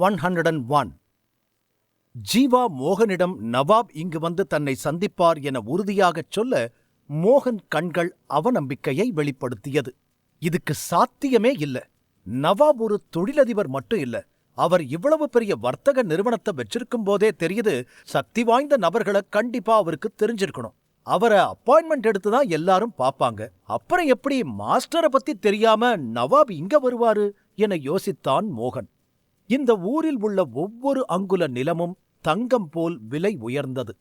101. ஜீவா மோகனிடம் நவாப் இங்கு வந்து தன்னை சந்திப்பார் என உறுதியாகச் சொல்ல மோகன் கண்கள் அவநம்பிக்கையை வெளிப்படுத்தியது. இதுக்கு சாத்தியமே இல்ல. நவாப் ஒரு தொழிலதிபர் மட்டும் இல்ல, அவர் இவ்வளவு பெரிய வர்த்தக நிறுவனத்தை வச்சிருக்கும் போதே தெரியுது, சக்தி வாய்ந்த நபர்களை கண்டிப்பா அவருக்கு தெரிஞ்சிருக்கணும். அவரை அப்பாயின்மெண்ட் எடுத்துதான் எல்லாரும் பாப்பாங்க. அப்புறம் எப்படி மாஸ்டரை பத்தி தெரியாம நவாப் இங்க வருவாரு என யோசித்தான் மோகன். இந்த ஊரில் உள்ள ஒவ்வொரு அங்குல நிலமும் தங்கம் போல் விலை உயர்ந்தது.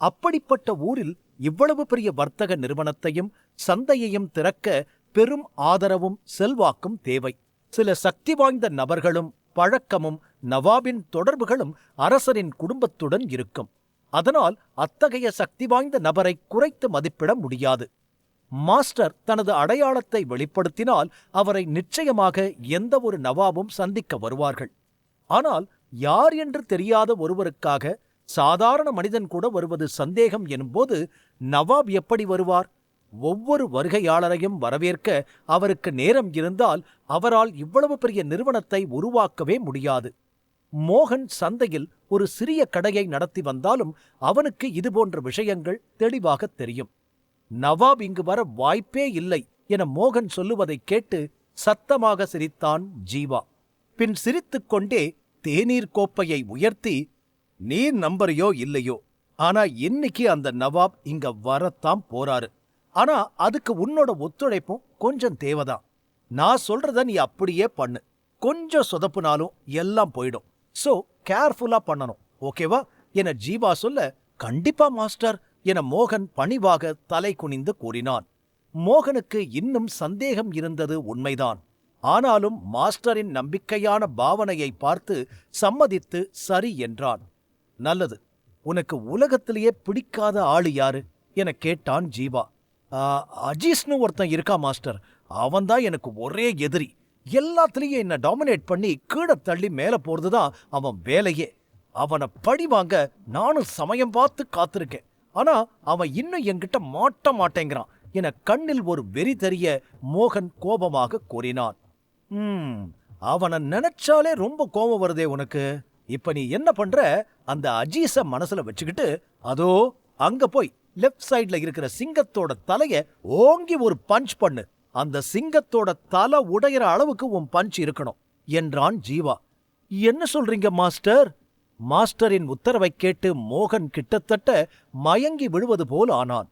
அப்படிப்பட்ட ஊரில் இவ்வளவு பெரிய வர்த்தக நிறுவனத்தையும் சந்தையையும் திறக்க பெரும் ஆதரவும் செல்வாக்கும் தேவை. சில சக்தி வாய்ந்த நபர்களும் பழக்கமும் நவாபின் தொடர்புகளும் அரசரின் குடும்பத்துடன் இருக்கும். அதனால் அத்தகைய சக்தி வாய்ந்த நபரை குறைத்து மதிப்பிட முடியாது. மாஸ்டர் தனது அடையாளத்தை வெளிப்படுத்தினால் அவரை நிச்சயமாக எந்த ஒரு நவாபும் சந்திக்க வருவார்கள். ஆனால் யார் என்று தெரியாத ஒருவருக்காக சாதாரண மனிதன் கூட வருவது சந்தேகம் எனும்போது நவாப் எப்படி வருவார்? ஒவ்வொரு வருகையாளரையும் வரவேற்க அவருக்கு நேரம் இருந்தால் அவரால் இவ்வளவு பெரிய நிறுவனத்தை உருவாக்கவே முடியாது. மோகன் சந்தையில் ஒரு சிறிய கடையை நடத்தி வந்தாலும் அவனுக்கு இதுபோன்ற விஷயங்கள் தெளிவாக தெரியும். நவாப் இங்கு வர வாய்ப்பே இல்லை என மோகன் சொல்லுவதைக் கேட்டு சத்தமாக சிரித்தான் ஜீவா. பின் சிரித்துக்கொண்டே தேநீர் கோப்பையை உயர்த்தி, நீ நம்பரையோ இல்லையோ, ஆனா இன்னைக்கு அந்த நவாப் இங்க வரத்தான் போறாரு. ஆனா அதுக்கு உன்னோட ஒத்துழைப்பும் கொஞ்சம் தேவைதான். நான் சொல்றத நீ அப்படியே பண்ணு. கொஞ்சம் சொதப்புனாலும் எல்லாம் போயிடும். சோ கேர்ஃபுல்லா பண்ணணும், ஓகேவா என ஜீவா சொல்ல, கண்டிப்பா மாஸ்டர் என மோகன் பணிவாக தலை குனிந்து கூறினான். மோகனுக்கு இன்னும் சந்தேகம் இருந்தது உண்மைதான். ஆனாலும் மாஸ்டரின் நம்பிக்கையான பாவனையை பார்த்து சம்மதித்து சரி என்றான். நல்லது, உனக்கு உலகத்திலேயே பிடிக்காத ஆளு யாரு என கேட்டான் ஜீவா. அஜீஸ்னு ஒருத்தன் இருக்கா மாஸ்டர், அவன்தான் எனக்கு ஒரே எதிரி. எல்லாத்துலயும் என்ன டாமினேட் பண்ணி கீழே தள்ளி மேல போறதுதான் அவன் வேலையே. அவனை பழி வாங்க நானும் சமயம் பார்த்து காத்திருக்கேன். ஆனா அவன் இன்னும் என்கிட்ட மாட்ட மாட்டேங்கிறான் என கண்ணில் ஒரு வெறி தெரிய மோகன் கோபமாக கூறினான். அவனை நினைச்சாலே ரொம்ப கோபம் வருதே உனக்கு. இப்ப நீ என்ன பண்ற, அந்த அஜீஸ மனசுல வச்சுக்கிட்டு அதோ அங்க போய் லெப்ட் சைட்ல இருக்கிற சிங்கத்தோட தலைய ஓங்கி ஒரு பஞ்ச் பண்ணு. அந்த சிங்கத்தோட தலை உடையிற அளவுக்கு உன் பஞ்ச் இருக்கணும் என்றான் ஜீவா. என்ன சொல்றீங்க மாஸ்டர்? மாஸ்டரின் உத்தரவை கேட்டு மோகன் கிட்டத்தட்ட மயங்கி விழுவது போல் ஆனான்.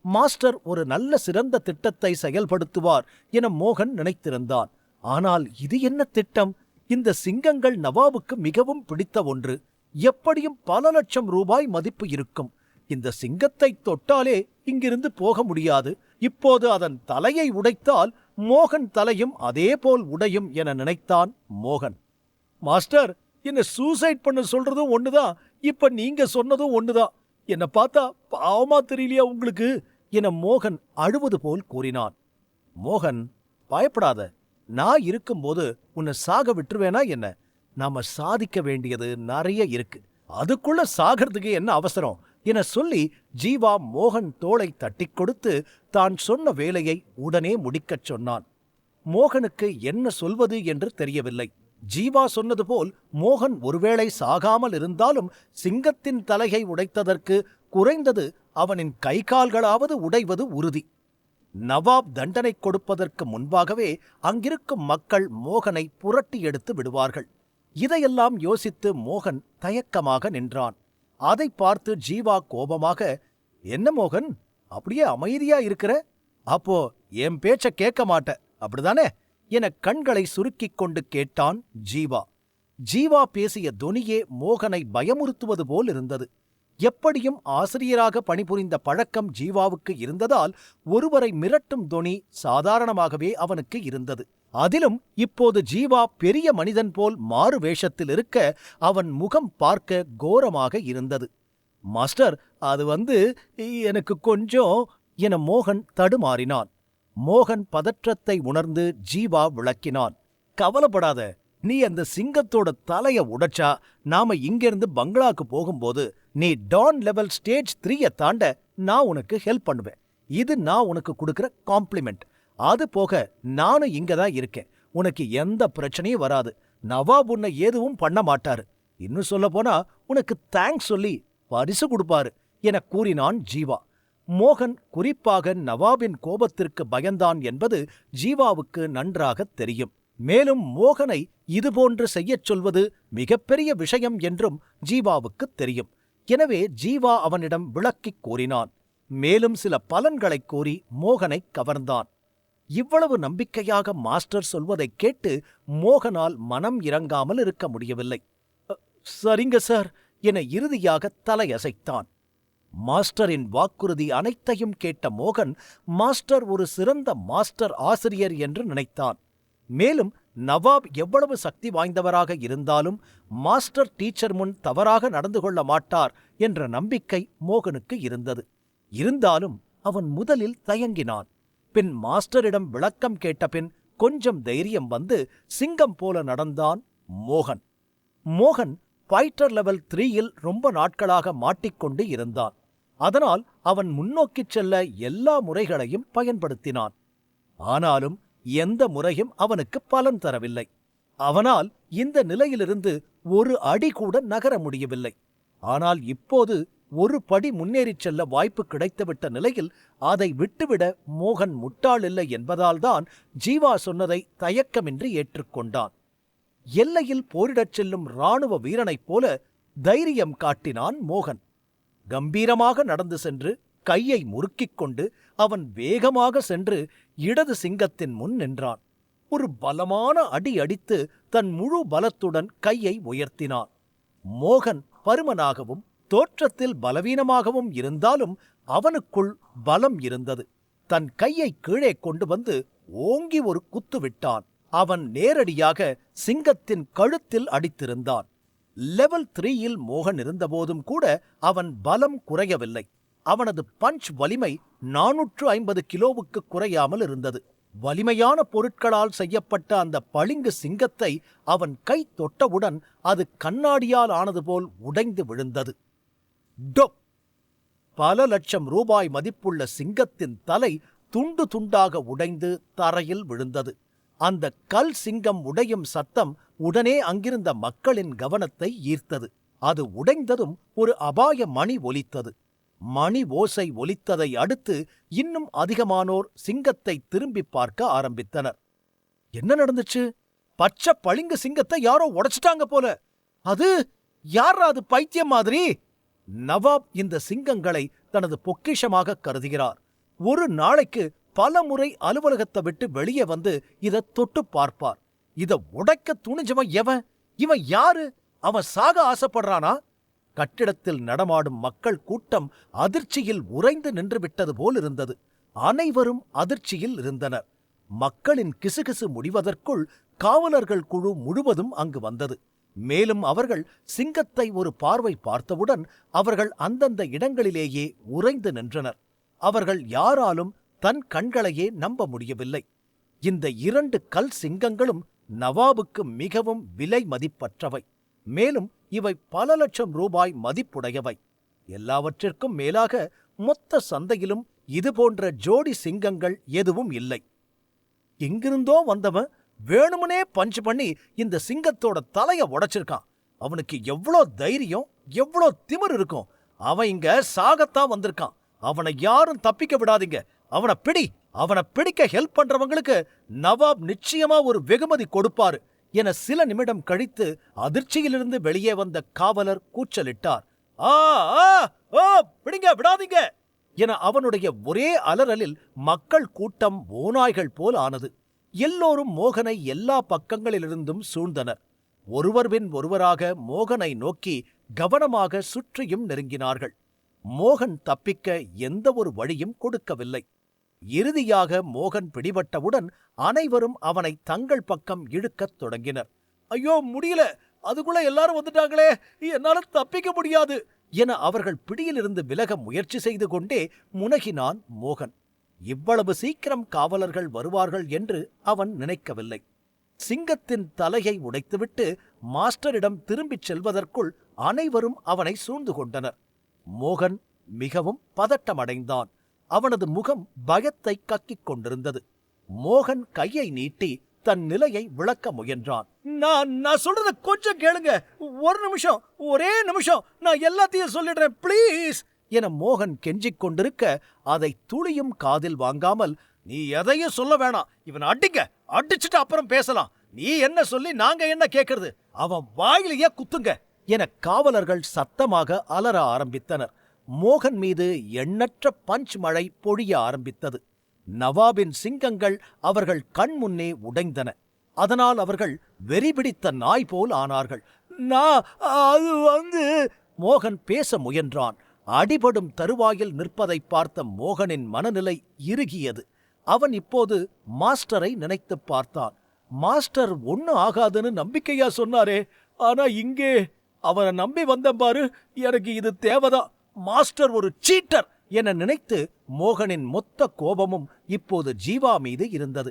மாஸ்டர் ஒரு நல்ல சிறந்த திட்டத்தை செயல்படுத்துவார் என மோகன் நினைத்திருந்தான். ஆனால் இது என்ன திட்டம்? இந்த சிங்கங்கள் நவாபுக்கு மிகவும் பிடித்த ஒன்று. எப்படியும் பல லட்சம் ரூபாய் மதிப்பு இருக்கும். இந்த சிங்கத்தை தொட்டாலே இங்கிருந்து போக முடியாது. இப்போது அதன் தலையை உடைத்தால் மோகன் தலையும் அதே போல் உடையும் என நினைத்தான் மோகன். மாஸ்டர், என்ன சூசைட் பண்ண சொல்றதும் ஒண்ணுதான், இப்ப நீங்க சொன்னதும் ஒண்ணுதான். என்ன பார்த்தா பாவமா தெரியலையா உங்களுக்கு என மோகன் அழுவது போல் கூறினான். மோகன், பயப்படாத, நான் இருக்கும்போது உன்னை சாக விட்டுருவேனா என்ன? நாம சாதிக்க வேண்டியது நிறைய இருக்கு, அதுக்குள்ள சாகிறதுக்கு என்ன அவசரம் என சொல்லி ஜீவா மோகன் தோளை தட்டிக் கொடுத்து தான் சொன்ன வேலையை உடனே முடிக்கச் சொன்னான். மோகனுக்கு என்ன சொல்வது என்று தெரியவில்லை. ஜீவா சொன்னது போல் மோகன் ஒருவேளை சாகாமல் இருந்தாலும் சிங்கத்தின் தலையை உடைத்ததற்கு குறைந்தது அவனின் கை கால்களாவது உடைவது உறுதி. நவாப் தண்டனை கொடுப்பதற்கு முன்பாகவே அங்கிருக்கும் மக்கள் மோகனை புரட்டி எடுத்து விடுவார்கள். இதையெல்லாம் யோசித்து மோகன் தயக்கமாக நின்றான். அதை பார்த்து ஜீவா கோபமாக, என்ன மோகன், அப்படியே அமைதியா இருக்கிற? அப்போ என் பேச்ச கேட்க மாட்ட, அப்படிதானே என கண்களை சுருக்கிக் கொண்டு கேட்டான் ஜீவா. ஜீவா பேசிய தொனியே மோகனை பயமுறுத்துவது போல் இருந்தது. எப்படியும் ஆசிரியராக பணிபுரிந்த பழக்கம் ஜீவாவுக்கு இருந்ததால் ஒருவரை மிரட்டும் தொனி சாதாரணமாகவே அவனுக்கு இருந்தது. அதிலும் இப்போது ஜீவா பெரிய மனிதன் போல் மாறு வேஷத்தில் இருக்க அவன் முகம் பார்க்க கோரமாக இருந்தது. மாஸ்டர், அது எனக்கு கொஞ்சம் என மோகன் தடுமாறினான். மோகன் பதற்றத்தை உணர்ந்து ஜீவா விளக்கினான். கவலைப்படாத, நீ அந்த சிங்கத்தோட தலைய உடைச்சா நாம இங்கிருந்து பங்களாக்கு போகும்போது நீ டான் லெவல் ஸ்டேஜ் 3 தாண்ட நான் உனக்கு ஹெல்ப் பண்ணுவேன். இது நான் உனக்கு கொடுக்கிற காம்ப்ளிமெண்ட். அது போக நானும் இங்கதான் இருக்கேன், உனக்கு எந்த பிரச்சனையும் வராது. நவாப் உன்னை எதுவும் பண்ண மாட்டாரு. இன்னும் சொல்ல போனா உனக்கு தேங்க்ஸ் சொல்லி பரிசு கொடுப்பாரு என கூறினான் ஜீவா. மோகன் குறிப்பாக நவாபின் கோபத்திற்கு பயந்தான் என்பது ஜீவாவுக்கு நன்றாகத் தெரியும். மேலும் மோகனை இதுபோன்று செய்யச் சொல்வது மிகப்பெரிய விஷயம் என்றும் ஜீவாவுக்குத் தெரியும். எனவே ஜீவா அவனிடம் விளக்கிக் கூறினான். மேலும் சில பலன்களைக் கூறி மோகனைக் கவர்ந்தான். இவ்வளவு நம்பிக்கையாக மாஸ்டர் சொல்வதைக் கேட்டு மோகனால் மனம் இறங்காமல் இருக்க முடியவில்லை. சரிங்க சார் என இறுதியாக தலையசைத்தான். மாஸ்டரின் வாக்குறுதி அனைத்தையும் கேட்ட மோகன் மாஸ்டர் ஒரு சிறந்த மாஸ்டர் ஆசிரியர் என்று நினைத்தான். மேலும் நவாப் எவ்வளவு சக்தி வாய்ந்தவராக இருந்தாலும் மாஸ்டர் டீச்சர் முன் தவறாக நடந்து கொள்ள மாட்டார் என்ற நம்பிக்கை மோகனுக்கு இருந்தது. இருந்தாலும் அவன் முதலில் தயங்கினான். பின் மாஸ்டரிடம் விளக்கம் கேட்டபின் கொஞ்சம் தைரியம் வந்து சிங்கம் போல நடந்தான் மோகன். மோகன் ஃபைட்டர் லெவல் 3ல் ரொம்ப நாட்களாக மாட்டிக்கொண்டு இருந்தான். அதனால் அவன் முன்னோக்கிச் செல்ல எல்லா முறைகளையும் பயன்படுத்தினான். ஆனாலும் எந்த முறையும் அவனுக்கு பலன் தரவில்லை. அவனால் இந்த நிலையிலிருந்து ஒரு அடி கூட நகர முடியவில்லை. ஆனால் இப்போது ஒரு படி முன்னேறிச் செல்ல வாய்ப்பு கிடைத்துவிட்ட நிலையில் அதை விட்டுவிட மோகன் முட்டாளில்லை என்பதால்தான் ஜீவா சொன்னதை தயக்கமின்றி ஏற்றுக்கொண்டான். எல்லையில் போரிடச் செல்லும் இராணுவ வீரனைப் போல தைரியம் காட்டினான் மோகன். கம்பீரமாக நடந்து சென்று கையை முறுக்கிக் கொண்டு அவன் வேகமாக சென்று இடது சிங்கத்தின் முன் நின்றான். ஒரு பலமான அடி அடித்து தன் முழு பலத்துடன் கையை உயர்த்தினான். மோகன் பருமனாகவும் தோற்றத்தில் பலவீனமாகவும் இருந்தாலும் அவனுக்குள் பலம் இருந்தது. தன் கையை கீழே கொண்டு வந்து ஓங்கி ஒரு குத்து விட்டான். அவன் நேரடியாக சிங்கத்தின் கழுத்தில் அடித்திருந்தான். லெவல் 3ல் மோகன் இருந்தபோதும் கூட அவன் பலம் குறையவில்லை. அவனது பஞ்ச் வலிமை 450 கிலோவுக்கு குறையாமல் இருந்தது. வலிமையான பொருட்களால் செய்யப்பட்ட அந்த பளிங்கு சிங்கத்தை அவன் கை தொட்டவுடன் அது கண்ணாடியால் ஆனது போல் உடைந்து விழுந்தது. டொப்! பல லட்சம் ரூபாய் மதிப்புள்ள சிங்கத்தின் தலை துண்டு துண்டாக உடைந்து தரையில் விழுந்தது. அந்த கல் சிங்கம் உடையும் சத்தம் உடனே அங்கிருந்த மக்களின் கவனத்தை ஈர்த்தது. அது உடைந்ததும் ஒரு அபாய மணி ஒலித்தது. மணி ஓசை ஒலித்ததை அடுத்து இன்னும் அதிகமானோர் சிங்கத்தை திரும்பி பார்க்க ஆரம்பித்தனர். என்ன நடந்துச்சு? பச்சை பளிங்கு சிங்கத்தை யாரோ உடைச்சிட்டாங்க போல. அது யாரா? அது பைத்தியம் மாதிரி. நவாப் இந்த சிங்கங்களை தனது பொக்கிஷமாக கருதுகிறார். ஒரு நாளைக்கு பல முறை அலுவலகத்தை விட்டு வெளியே வந்து இதை தொட்டு பார்ப்பார். இதை உடைக்க துணிஞ்சவன் எவன்? இவன் யாரு? அவன் சாக ஆசைப்படுறானா? கட்டிடத்தில் நடமாடும் மக்கள் கூட்டம் அதிர்ச்சியில் உறைந்து நின்று விட்டது போல் இருந்தது. அனைவரும் அதிர்ச்சியில் இருந்தனர். மக்களின் கிசுகிசு முடிவதற்குள் காவலர்கள் குழு முழுவதும் அங்கு வந்தது. மேலும் அவர்கள் சிங்கத்தை ஒரு பார்வை பார்த்தவுடன் அவர்கள் அந்தந்த இடங்களிலேயே உறைந்து நின்றனர். அவர்கள் யாராலும் தன் கண்களையே நம்ப முடியவில்லை. இந்த 2 கல் சிங்கங்களும் நவாபுக்கு மிகவும் விலை மதிப்பற்றவை. மேலும் இவை பல லட்சம் ரூபாய் மதிப்புடையவை. எல்லாவற்றிற்கும் மேலாக மொத்த சந்தையிலும் இதுபோன்ற ஜோடி சிங்கங்கள் எதுவும் இல்லை. எங்கிருந்தோ வந்தவன் வேணுமனே பஞ்ச் பண்ணி இந்த சிங்கத்தோட தலைய உடைச்சிருக்கான். அவனுக்கு எவ்வளோ தைரியம், எவ்வளோ திமிர் இருக்கும். அவன் இங்க சாகத்தான் வந்திருக்கான். அவனை யாரும் தப்பிக்க விடாதீங்க. அவனை பிடி. அவனை பிடிக்க ஹெல்ப் பண்றவங்களுக்கு நவாப் நிச்சயமா ஒரு வெகுமதி கொடுப்பாரு என சில நிமிடம் கழித்து அதிர்ச்சியிலிருந்து வெளியே வந்த காவலர் கூச்சலிட்டார். ஆ ஆ ஓ பிடிங்க, விடாதீங்க என அவனுடைய ஒரே அலறலில் மக்கள் கூட்டம் ஓநாய்கள் போல் ஆனது. எல்லோரும் மோகனை எல்லா பக்கங்களிலிருந்தும் சூழ்ந்தனர். ஒருவர் பின் ஒருவராக மோகனை நோக்கி கவனமாக சுற்றியும் நெருங்கினார்கள். மோகன் தப்பிக்க எந்த ஒரு வழியும் கொடுக்கவில்லை. இறுதியாக மோகன் பிடிபட்டவுடன் அனைவரும் அவனை தங்கள் பக்கம் இழுக்கத் தொடங்கினர். ஐயோ, முடியல, அதுக்குள்ள எல்லாரும் வந்துட்டாங்களே, என்னால தப்பிக்க முடியாது என அவர்கள் பிடியிலிருந்து விலக முயற்சி செய்து கொண்டே முனகினான் மோகன். இவ்வளவு சீக்கிரம் காவலர்கள் வருவார்கள் என்று அவன் நினைக்கவில்லை. சிங்கத்தின் தலையை உடைத்துவிட்டு மாஸ்டரிடம் திரும்பிச் செல்வதற்குள் அனைவரும் அவனை சூழ்ந்து கொண்டனர். மோகன் மிகவும் பதட்டமடைந்தான். அவனது முகம் பயத்தை கக்கிக் கொண்டிருந்தது. மோகன் கையை நீட்டி தன் நிலையை விளக்க முயன்றான். நான் சொல்றத கொஞ்சம் கேளுங்க, ஒரு நிமிஷம், ஒரே நிமிஷம், நான் எல்லாத்தையும் சொல்லிடுறேன் ப்ளீஸ் என மோகன் கெஞ்சிக் கொண்டிருக்க, அதை துளியும் காதில் வாங்காமல், நீ எதையும் சொல்ல வேணாம், இவன் அடிங்க, அடிச்சுட்டு அப்புறம் பேசலாம், நீ என்ன சொல்லி நாங்க என்ன கேட்கறது, அவன் வாயிலேயே குத்துங்க என காவலர்கள் சத்தமாக அலற ஆரம்பித்தனர். மோகன் மீது எண்ணற்ற பஞ்ச் மழை பொழிய ஆரம்பித்தது. நவாபின் சிங்கங்கள் அவர்கள் கண் முன்னே உடைந்தன. அதனால் அவர்கள் வெறிபிடித்த நாய் போல் ஆனார்கள். மோகன் பேச முயன்றான். அடிபடும் தருவாயில் நிற்பதை பார்த்த மோகனின் மனநிலை இறுகியது. அவன் இப்போது மாஸ்டரை நினைத்து பார்த்தான். மாஸ்டர் ஒண்ணு ஆகாதுன்னு நம்பிக்கையா சொன்னாரே, ஆனா இங்கே அவனை நம்பி வந்தேன் பாரு, எனக்கு இது தேவைதான், மாஸ்டர் ஒரு சீட்டர் என நினைத்து மோகனின் மொத்த கோபமும் இப்போது ஜீவா மீது இருந்தது.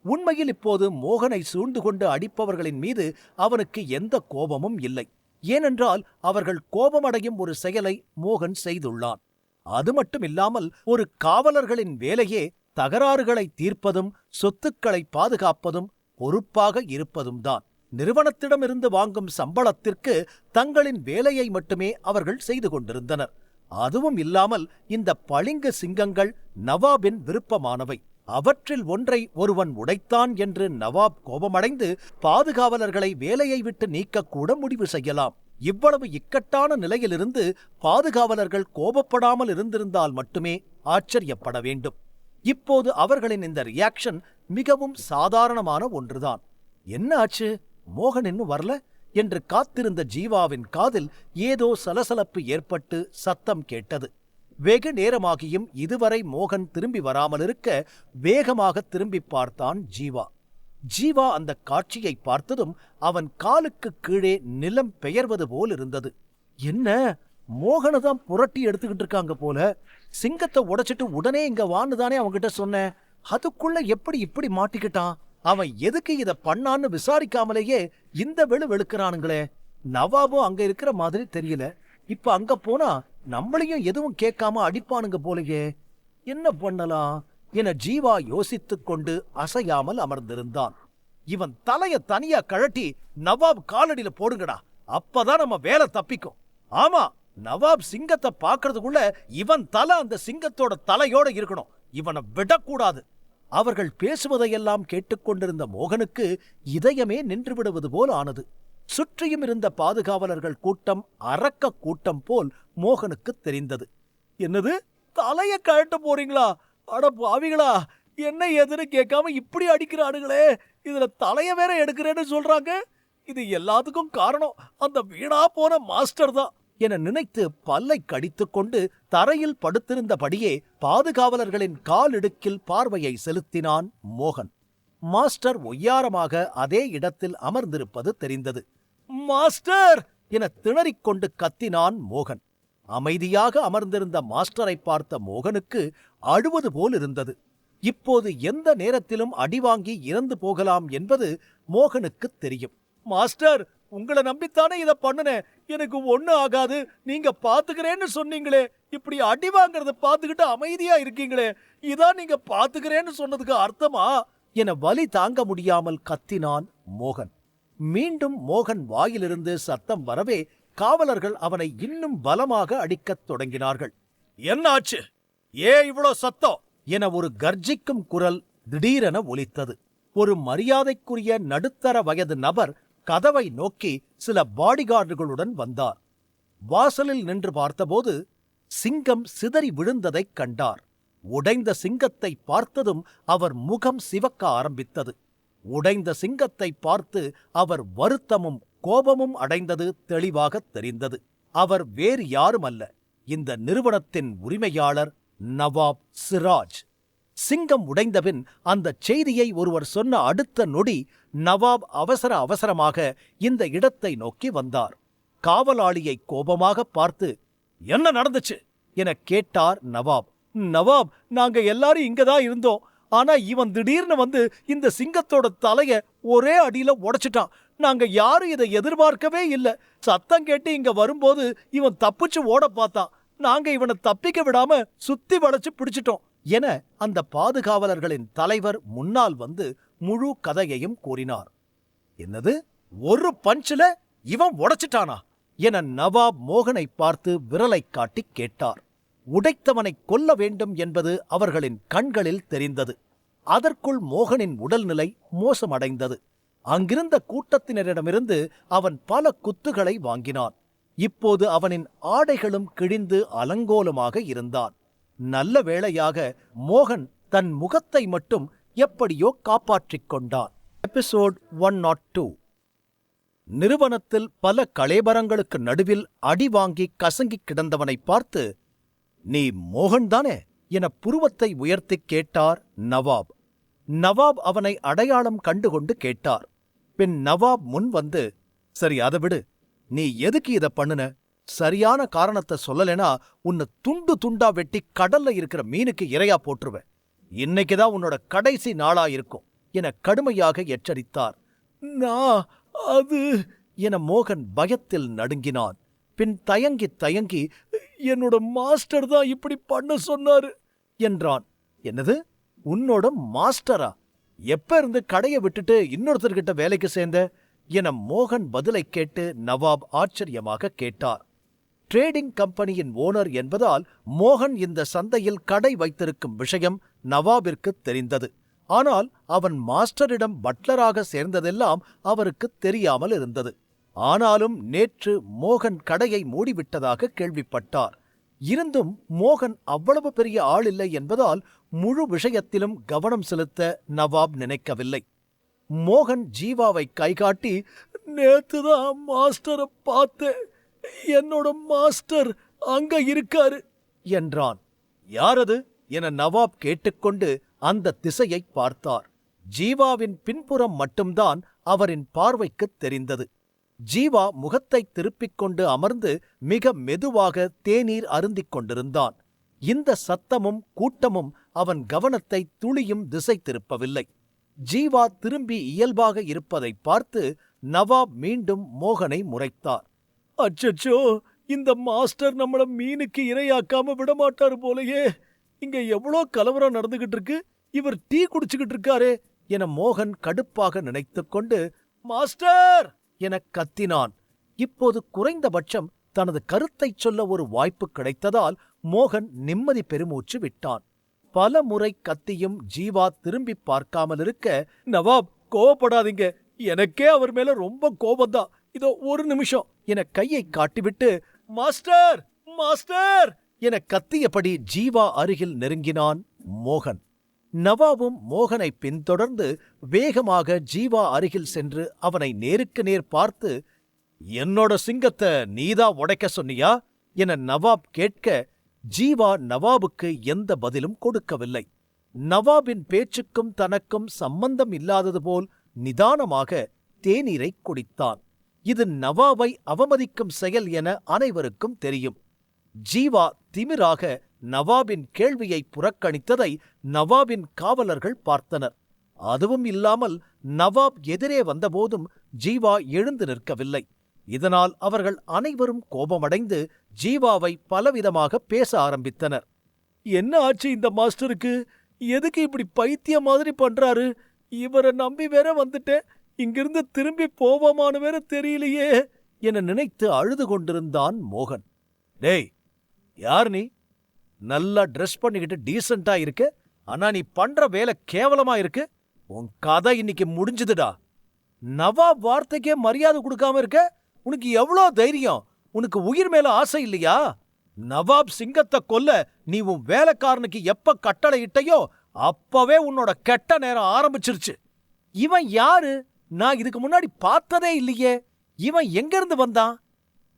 உண்மையில் இப்போது மோகனை சூழ்ந்து கொண்டு அடிப்பவர்களின் மீது அவனுக்கு எந்த கோபமும் இல்லை. ஏனென்றால் அவர்கள் கோபமடையும் ஒரு செயலை மோகன் செய்துள்ளான். அது மட்டுமில்லாமல் ஒரு காவலர்களின் வேலையே தகராறுகளை தீர்ப்பதும் சொத்துக்களை பாதுகாப்பதும் பொறுப்பாக இருப்பதும் தான். நிறுவனத்திடமிருந்து வாங்கும் சம்பளத்திற்கு தங்களின் வேலையை மட்டுமே அவர்கள் செய்து கொண்டிருந்தனர். அதுவும் இல்லாமல் இந்த பளிங்கு சிங்கங்கள் நவாபின் விருப்பமானவை. அவற்றில் ஒன்றை ஒருவன் உடைத்தான் என்று நவாப் கோபமடைந்து பாதுகாவலர்களை வேலையை விட்டு நீக்கக்கூட முடிவு செய்யலாம். இவ்வளவு இக்கட்டான நிலையிலிருந்து பாதுகாவலர்கள் கோபப்படாமல் இருந்திருந்தால் மட்டுமே ஆச்சரியப்பட வேண்டும். இப்போது அவர்களின் இந்த ரியாக்ஷன் மிகவும் சாதாரணமான ஒன்றுதான். என்ன ஆச்சு, மோகன் இன்னும் வரல என்று காத்திருந்த ஜீவாவின் காதில் ஏதோ சலசலப்பு ஏற்பட்டு சத்தம் கேட்டது. வெகு நேரமாகியும் இதுவரை மோகன் திரும்பி வராமல் இருக்க வேகமாக திரும்பி பார்த்தான் ஜீவா. ஜீவா அந்த காட்சியை பார்த்ததும் அவன் காலுக்கு கீழே நிலம் பெயர்வது போல் இருந்தது. என்ன, மோகனை தான் புரட்டி எடுத்துக்கிட்டு இருக்காங்க போல. சிங்கத்தை உடைச்சிட்டு உடனே இங்க வான்னுதானே அவன்கிட்ட சொன்னேன், அதுக்குள்ள எப்படி இப்படி மாட்டிக்கிட்டான்? அவன் எதுக்கு இத பண்ணான்னு விசாரிக்காமலேயே இந்த வெளுக்கிறானுங்களே. நவாபும் அங்க இருக்கிற மாதிரி தெரியல. இப்ப அங்க போனா நம்மளையும் எதுவும் கேட்காம அடிப்பானுங்க போலயே. என்ன பண்ணலாம் என ஜீவா யோசித்துக் கொண்டு அசையாமல் அமர்ந்திருந்தான். இவன் தலைய தனியா கழட்டி நவாப் காலடியில போடுங்கடா, அப்பதான் நம்ம வேலை தப்பிக்கும். ஆமா, நவாப் சிங்கத்தை பாக்குறதுக்குள்ள இவன் தலை அந்த சிங்கத்தோட தலையோட இருக்கணும். இவனை விடக்கூடாது. அவர்கள் பேசுவதையெல்லாம் கேட்டுக்கொண்டிருந்த மோகனுக்கு இதயமே நின்று விடுவது போல் ஆனது. சுற்றியும் இருந்த பாதுகாவலர்கள் கூட்டம் அரக்க கூட்டம் போல் மோகனுக்கு தெரிந்தது. என்னது, தலைய கழட்ட போறீங்களா? அட பாவிகளா, என்ன எதுன்னு கேட்காம இப்படி அடிக்கிறானுங்களே. இதுல தலைய வேற எடுக்கிறேன்னு சொல்றாங்க. இது எல்லாத்துக்கும் காரணம் அந்த வீணா போன மாஸ்டர் தான் என நினைத்து பல்லை கடித்துக் கொண்டு தரையில் படுத்திருந்தபடியே பாதுகாவலர்களின் காலிடுக்கில் பார்வையை செலுத்தினான் மோகன். மாஸ்டர் ஒய்யாரமாக அதே இடத்தில் அமர்ந்திருப்பது தெரிந்தது. மாஸ்டர் என திணறிக்கொண்டு கத்தினான் மோகன். அமைதியாக அமர்ந்திருந்த மாஸ்டரை பார்த்த மோகனுக்கு அழுவது போல் இருந்தது. இப்போது எந்த நேரத்திலும் அடிவாங்கி இறந்து போகலாம் என்பது மோகனுக்கு தெரியும். மாஸ்டர், உங்களை நம்பித்தானே இதை பண்ணுனேன். எனக்கு ஒண்ணு ஆகாது, நீங்க பாத்துக்கிறேன்னு சொன்னீங்களே. இப்படி அடி வாங்கறத பாத்துக்கிட்டு அமைதியா இருக்கீங்களே, இதான் நீங்க பாத்துக்கிறேன்னு சொன்னதுக்கு அர்த்தமா என வலி தாங்க முடியாமல் கத்தினான் மோகன். மீண்டும் மோகன் வாயிலிருந்து சத்தம் வரவே காவலர்கள் அவனை இன்னும் பலமாக அடிக்கத் தொடங்கினார்கள். என்னாச்சு, ஏன் இவ்வளோ சத்தம் என ஒரு கர்ஜிக்கும் குரல் திடீரென ஒலித்தது. ஒரு மரியாதைக்குரிய நடுத்தர வயது நபர் கதவை நோக்கி சில பாடிகார்டுகளுடன் வந்தார். வாசலில் நின்று பார்த்தபோது சிங்கம் சிதறி விழுந்ததைக் கண்டார். உடைந்த சிங்கத்தை பார்த்ததும் அவர் முகம் சிவக்க ஆரம்பித்தது. உடைந்த சிங்கத்தை பார்த்து அவர் வருத்தமும் கோபமும் அடைந்தது தெளிவாக தெரிந்தது. அவர் வேறு யாரும் அல்ல, இந்த நிறுவனத்தின் உரிமையாளர் நவாப் சிராஜ். சிங்கம் உடைந்தபின் அந்த செய்தியை ஒருவர் சொன்ன அடுத்த நொடி நவாப் அவசரமாக இந்த இடத்தை நோக்கி வந்தார். காவலாளியை கோபமாக பார்த்து, என்ன நடந்துச்சு என கேட்டார் நவாப். நவாப், நாங்க எல்லாரும் இங்கதான் இருந்தோம். ஆனா இவன் திடீர்னு வந்து இந்த சிங்கத்தோட தலைய ஒரே அடியில உடைச்சிட்டான். நாங்க யாரும் இதை எதிர்பார்க்கவே இல்ல. சத்தம் கேட்டு இங்க வரும்போது இவன் தப்பிச்சு ஓட பார்த்தான். நாங்க இவனை தப்பிக்க விடாம சுத்தி வளைச்சு பிடிச்சிட்டோம். என அந்த பாதுகாவலர்களின் தலைவர் முன்னால் வந்து முழு கதையையும் கூறினார். என்னது, ஒரு பஞ்சில இவன் உடைச்சிட்டானா என நவாப் மோகனை பார்த்து விரலைக் காட்டி கேட்டார். உடைத்தவனை கொல்ல வேண்டும் என்பது அவர்களின் கண்களில் தெரிந்தது. அதற்குள் மோகனின் உடல்நிலை மோசமடைந்தது. அங்கிருந்த கூட்டத்தினரிடமிருந்து அவன் பல குத்துகளை வாங்கினான். இப்போது அவனின் ஆடைகளும் கிழிந்து அலங்கோலமாக இருந்தான். நல்ல வேளையாக மோகன் தன் முகத்தை மட்டும் எப்படியோ காப்பாற்றிக் கொண்டான். எபிசோட் 102. நிறுவனத்தில் பல கலேபரங்களுக்கு நடுவில் அடி வாங்கி கசங்கி கிடந்தவனை பார்த்து, நீ மோகன்தானே என புருவத்தை உயர்த்திக் கேட்டார் நவாப். நவாப் அவனை அடையாளம் கண்டுகொண்டு கேட்டார். பின் நவாப் முன் வந்து, சரி அதை விடு, நீ எதுக்கு இத பண்ணுன? சரியான காரணத்தை சொல்லலைனா உன்னை துண்டு துண்டா வெட்டி கடல்ல இருக்கிற மீனுக்கு இரையா போட்டுருவேன். இன்னைக்குதான் உன்னோட கடைசி நாளா இருக்கும் என கடுமையாக எச்சரித்தார். நான் அது என மோகன் பயத்தில் நடுங்கினான். பின் தயங்கி தயங்கி, என்னோட மாஸ்டர் தான் இப்படி பண்ண சொன்னாரு என்றான். என்னது, உன்னோட மாஸ்டரா? எப்ப இருந்து கடையை விட்டுட்டு இன்னொருத்தர்கிட்ட வேலைக்கு சேர்ந்த என மோகன் பதிலை கேட்டு நவாப் ஆச்சரியமாக கேட்டார். ட்ரேடிங் கம்பெனியின் ஓனர் என்பதால் மோகன் இந்த சந்தையில் கடை வைத்திருக்கும் விஷயம் நவாபிற்கு தெரிந்தது. ஆனால் அவன் மாஸ்டரிடம் பட்லராக சேர்ந்ததெல்லாம் அவருக்கு தெரியாமல் இருந்தது. ஆனாலும் நேற்று மோகன் கடையை மூடிவிட்டதாக கேள்விப்பட்டார். இருந்தும் மோகன் அவ்வளவு பெரிய ஆள் இல்லை என்பதால் முழு விஷயத்திலும் கவனம் செலுத்த நவாப் நினைக்கவில்லை. மோகன் ஜீவாவை கைகாட்டி, நேத்துதான் மாஸ்டரை பார்த்தேன், என்னோட மாஸ்டர் அங்க இருக்காரு என்றான். யாரது என நவாப் கேட்டுக்கொண்டு அந்த திசையை பார்த்தார். ஜீவாவின் பின்புறம் மட்டும்தான் அவரின் பார்வைக்கு தெரிந்தது. ஜீவா முகத்தை திருப்பிக் கொண்டு அமர்ந்து மிக மெதுவாக தேநீர் அருந்திக் கொண்டிருந்தான். இந்த சத்தமும் கூட்டமும் அவன் கவனத்தை துளியும் திசை திருப்பவில்லை. ஜீவா திரும்பி இயல்பாக இருப்பதை பார்த்து நவாப் மீண்டும் மோகனை முறைத்தார். அச்சச்சோ, இந்த மாஸ்டர் நம்மள மீனுக்கு இரையாக்காம விடமாட்டாரு போலயே. இங்க எவ்வளோ கலவரம் நடந்துகிட்டு இருக்கு, இவர் டீ குடிச்சுக்கிட்டு இருக்காரே என மோகன் கடுப்பாக நினைத்துக் கொண்டு மாஸ்டர் என கத்தினான். இப்போது குறைந்தபட்சம் தனது கருத்தைச் சொல்ல ஒரு வாய்ப்பு கிடைத்ததால் மோகன் நிம்மதி பெருமூச்சு விட்டான். பல முறை கத்தியும் ஜீவா திரும்பி பார்க்காமல் இருக்க, நவாப் கோபப்படாதீங்க, எனக்கே அவர் மேல ரொம்ப கோபம்தான், இதோ ஒரு நிமிஷம் என கையை காட்டிவிட்டு, மாஸ்டர் மாஸ்டர் என கத்தியபடி ஜீவா அருகில் நெருங்கினான் மோகன். நவாபும் மோகனை பின்தொடர்ந்து வேகமாக ஜீவா அருகில் சென்று அவனை நேருக்கு நேர் பார்த்து, என்னோட சிங்கத்தை நீதா உடைக்க சொன்னியா என நவாப் கேட்க, ஜீவா நவாபுக்கு எந்த பதிலும் கொடுக்கவில்லை. நவாபின் பேச்சுக்கும் தனக்கும் சம்பந்தம் இல்லாதது போல் நிதானமாக தேநீரை குடித்தான். இது நவாபை அவமதிக்கும் செயல் என அனைவருக்கும் தெரியும். ஜீவா திமிராக நவாபின் கேள்வியை புறக்கணித்ததை நவாபின் காவலர்கள் பார்த்தனர். அதுவும் இல்லாமல் நவாப் எதிரே வந்தபோதும் ஜீவா எழுந்து நிற்கவில்லை. இதனால் அவர்கள் அனைவரும் கோபமடைந்து ஜீவாவை பலவிதமாக பேச ஆரம்பித்தனர். என்ன ஆச்சு இந்த மாஸ்டருக்கு? எதுக்கு இப்படி பைத்திய மாதிரி பண்றாரு? இவரை நம்பி வேற வந்துட்டேன், இங்கிருந்து திரும்பி போவோமானு வேற தெரியலையே என நினைத்து அழுது கொண்டிருந்தான் மோகன். டேய், யார் நீ? நல்லா ட்ரெஸ் பண்ணிக்கிட்டு டீசெண்டா இருக்க, ஆனா நீ பண்ற வேலை கேவலமா இருக்கு. உன் கதை இன்னைக்கு முடிஞ்சுதுடா. நவாப் வார்த்தைக்கே மரியாதை கொடுக்காம இருக்க, உனக்கு எவ்வளோ தைரியம்? உனக்கு உயிர் மேல ஆசை இல்லையா? நவாப் சிங்கத்தை கொல்ல நீ உன் வேலைக்காரனுக்கு எப்ப கட்டளை இட்டையோ அப்பவே உன்னோட கெட்ட நேரம் ஆரம்பிச்சிருச்சு. இவன் யாரு? நான் இதுக்கு முன்னாடி பார்த்ததே இல்லையே. இவன் எங்கிருந்து வந்தான்?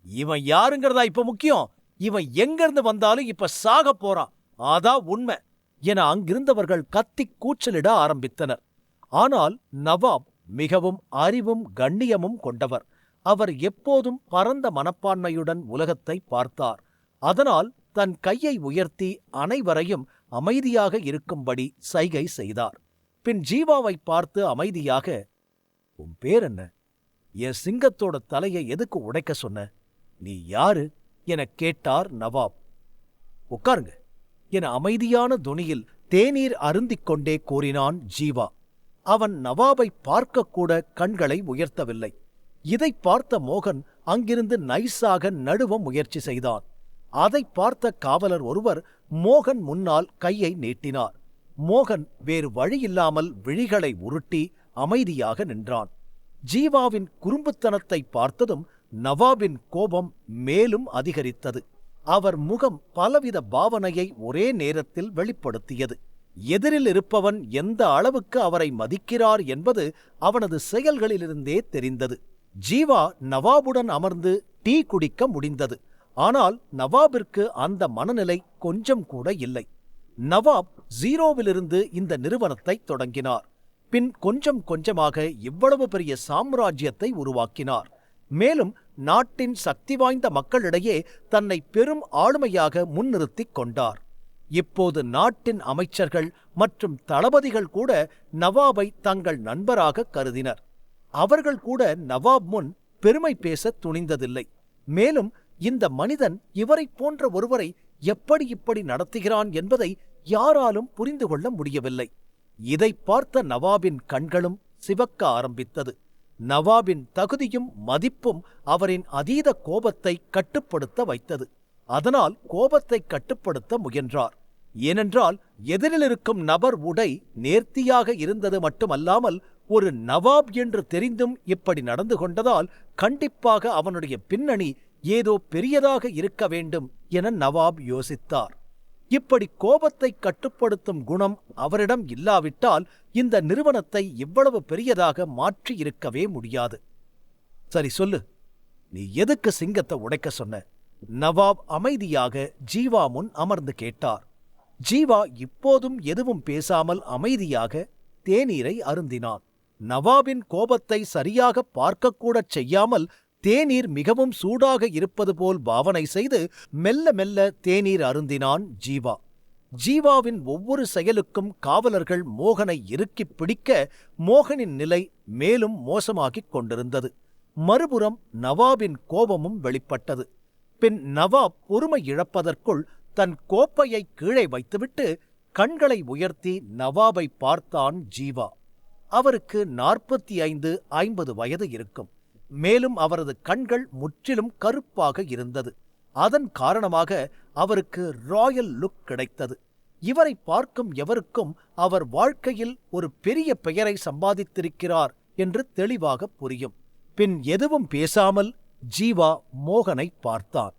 இவன் யாருங்கிறதா இப்ப முக்கியம். இவன் எங்கிருந்து வந்தாலும் இப்ப சாக போறான், அதான் உண்மை என அங்கிருந்தவர்கள் கத்தி கூச்சலிட ஆரம்பித்தனர். ஆனால் நவாப் மிகவும் அறிவும் கண்ணியமும் கொண்டவர். அவர் எப்போதும் பரந்த மனப்பான்மையுடன் உலகத்தை பார்த்தார். அதனால் தன் கையை உயர்த்தி அனைவரையும் அமைதியாக இருக்கும்படி சைகை செய்தார். பின் ஜீவாவை பார்த்து அமைதியாக, உன் பேர் என்ன? என் சிங்கத்தோட தலையை எதுக்கு உடைக்க சொன்ன? நீ யாரு என கேட்டார் நவாப். உட்காருங்க என அமைதியான தொனியில் தேநீர் அருந்திக் கொண்டே கூறினான் ஜீவா. அவன் நவாபை பார்க்கக்கூட கண்களை உயர்த்தவில்லை. இதை பார்த்த மோகன் அங்கிருந்து நைஸாக நழுவ முயற்சி செய்தான். அதை பார்த்த காவலர் ஒருவர் மோகன் முன்னால் கையை நீட்டினார். மோகன் வேறு வழியில்லாமல் விழிகளை உருட்டி அமைதியாக நின்றான். ஜீவாவின் குறும்புத்தனத்தை பார்த்ததும் நவாபின் கோபம் மேலும் அதிகரித்தது. அவர் முகம் பலவித பாவனையை ஒரே நேரத்தில் வெளிப்படுத்தியது. எதிரில் இருப்பவன் எந்த அளவுக்கு அவரை மதிக்கிறார் என்பது அவனது செயல்களிலிருந்தே தெரிந்தது. ஜீவா நவாபுடன் அமர்ந்து டீ குடிக்க முடிந்தது. ஆனால் நவாபிற்கு அந்த மனநிலை கொஞ்சம் கூட இல்லை. நவாப் ஜீரோவிலிருந்து இந்த நிறுவனத்தை தொடங்கினார். பின் கொஞ்சம் கொஞ்சமாக இவ்வளவு பெரிய சாம்ராஜ்யத்தை உருவாக்கினார். மேலும் நாட்டின் சக்தி வாய்ந்த மக்களிடையே தன்னை பெரும் ஆளுமையாக முன்னிறுத்திக் கொண்டார். இப்போது நாட்டின் அமைச்சர்கள் மற்றும் தளபதிகள் கூட நவாபை தங்கள் நண்பராக கருதினர். அவர்கள் கூட நவாப் முன் பெருமை பேச துணிந்ததில்லை. மேலும் இந்த மனிதன் இவரைப் போன்ற ஒருவரை எப்படி இப்படி நடத்துகிறான் என்பதை யாராலும் புரிந்து கொள்ள முடியவில்லை. இதை பார்த்த நவாபின் கண்களும் சிவக்க ஆரம்பித்தது. நவாபின் தகுதியும் மதிப்பும் அவரின் அதீத கோபத்தை கட்டுப்படுத்த வைத்தது. அதனால் கோபத்தை கட்டுப்படுத்த முயன்றார். ஏனென்றால் எதிரில் இருக்கும் நபர் உடை நேர்த்தியாக இருந்தது மட்டுமல்லாமல் ஒரு நவாப் என்று தெரிந்தும் இப்படி நடந்து கொண்டதால் கண்டிப்பாக அவனுடைய பின்னணி ஏதோ பெரியதாக இருக்க வேண்டும் என நவாப் யோசித்தார். இப்படி கோபத்தை கட்டுப்படுத்தும் குணம் அவரிடம் இல்லாவிட்டால் இந்த நிறுவனத்தை இவ்வளவு பெரியதாக மாற்றி இருக்கவே முடியாது. சரி சொல்லு, நீ எதுக்கு சிங்கத்தை உடைக்க சொன்ன? நவாப் அமைதியாக ஜீவா முன் அமர்ந்து கேட்டார். ஜீவா இப்போதும் எதுவும் பேசாமல் அமைதியாக தேநீரை அருந்தினான். நவாபின் கோபத்தை சரியாக பார்க்கக்கூடச் செய்யாமல் தேநீர் மிகவும் சூடாக இருப்பது போல் பாவனை செய்து மெல்ல மெல்ல தேநீர் அருந்தினான் ஜீவா. ஜீவாவின் ஒவ்வொரு செயலுக்கும் காவலர்கள் மோகனை இறுக்கிப் பிடிக்க மோகனின் நிலை மேலும் மோசமாகிக் கொண்டிருந்தது. மறுபுறம் நவாபின் கோபமும் வெளிப்பட்டது. பின் நவாப் பொறுமை இழப்பதற்குள் தன் கோப்பையை கீழே வைத்துவிட்டு கண்களை உயர்த்தி நவாபை பார்த்தான் ஜீவா. அவருக்கு 45-50 வயது இருக்கும். மேலும் அவரது கண்கள் முற்றிலும் கருப்பாக இருந்தது. அதன் காரணமாக அவருக்கு ராயல் லுக் கிடைத்தது. இவரை பார்க்கும் எவருக்கும் அவர் வாழ்க்கையில் ஒரு பெரிய பெயரை சம்பாதித்திருக்கிறார் என்று தெளிவாக புரியும். பின் எதுவும் பேசாமல் ஜீவா மோகனை பார்த்தான்.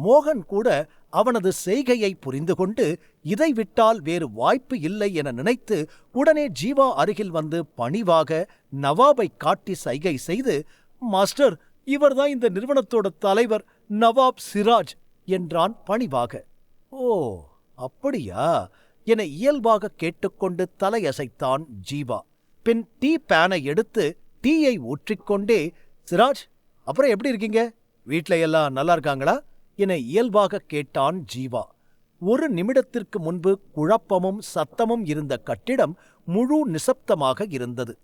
மோகன் கூட அவனது செய்கையை புரிந்து கொண்டு இதை விட்டால் வேறு வாய்ப்பு இல்லை என நினைத்து உடனே ஜீவா அருகில் வந்து பணிவாக நவாபை காட்டி சைகை செய்து, மாஸ்டர், இவர்தான் இந்த நிறுவனத்தோட தலைவர் நவாப் சிராஜ் என்றான் பணிவாக. ஓ, அப்படியா என இயல்பாக கேட்டுக்கொண்டு தலையசைத்தான் ஜீவா. பின் டீ பேனை எடுத்து டீயை ஊற்றிக்கொண்டே, சிராஜ், அப்புறம் எப்படி இருக்கீங்க? வீட்ல எல்லாம் நல்லா இருக்காங்களா என இயல்பாக கேட்டான் ஜீவா. ஒரு நிமிடத்திற்கு முன்பு குழப்பமும் சத்தமும் இருந்த கட்டிடம் முழு நிசப்தமாக இருந்தது.